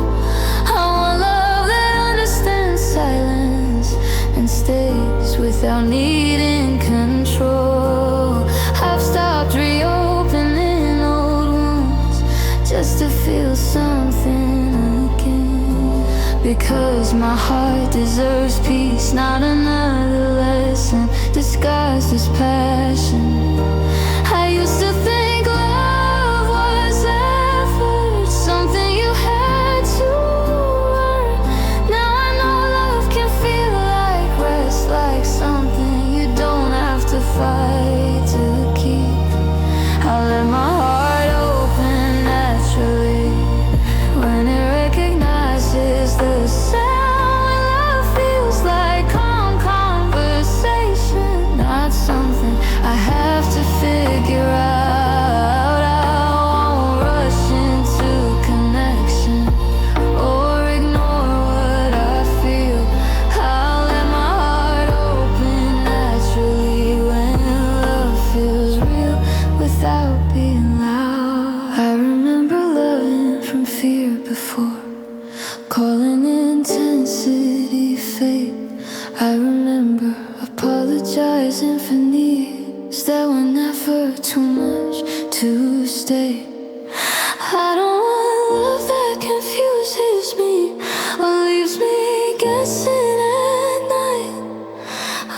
I want love that understands silence and stays without needing control. I've stopped reopening old wounds just to feel something again, because my heart deserves peace, not another lesson disguised as passion. I used to think love was effort, something you had to earn. Now I know love can feel like rest, like something you don't have to fight to keep. I let my heart open naturally when it recognizes the sound. When love feels like calm conversation, not something I have to figure out. I won't rush into connection or ignore what I feel. I'll let my heart open naturally when love feels real without being loud. I remember loving from fear before, calling intensity fate. I remember apologizing for needs that were never too much to stay. I don't want love that confuses me or leaves me guessing at night.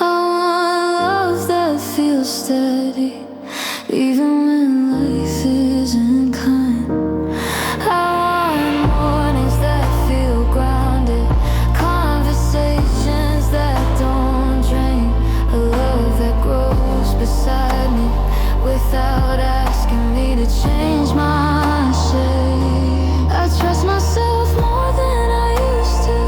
I want love that feels steady even when life isn't kind. I want mornings that feel grounded, conversations that don't drain, a love that grows beside me without asking me to change my shape. I trust myself more than I used to,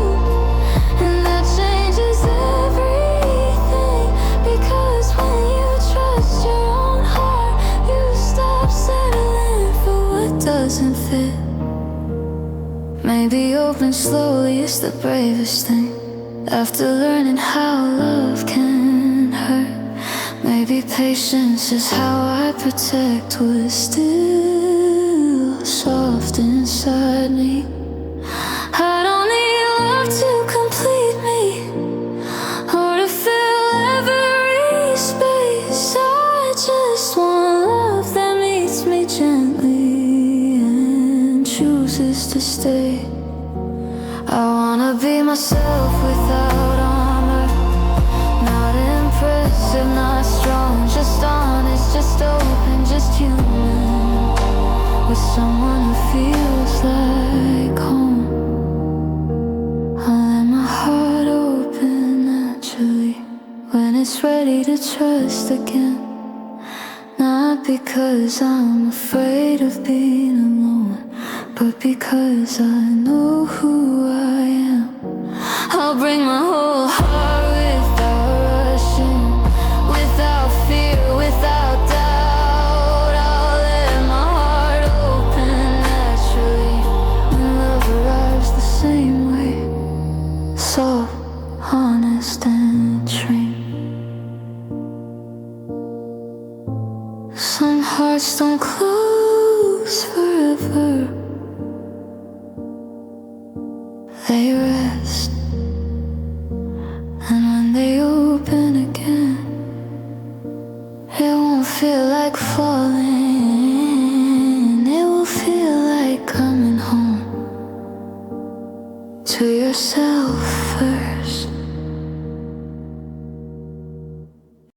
and that changes everything, because when you trust your own heart, you stop settling for what doesn't fit. Maybe open slowly is the bravest thing, after learning how love can hurt. Maybe patience is how I protect what's still soft inside me. I don't need love to complete me or to fill every space. I just want love that meets me gently and chooses to stay. I wanna be myself without armor, not impressive, not strong, just honest, just open, just human, with someone who feels like home. I'll let my heart open naturally when it's ready to trust again, not because I'm afraid of being alone, but because I know who I am. I'll bring my whole heart without rushing, without fear, without doubt. I'll let my heart open naturally when love arrives the same way, soft, honest, and trained. Some hearts don't close forever, they rest, and when they open again, it won't feel like falling, it will feel like coming home to yourself first.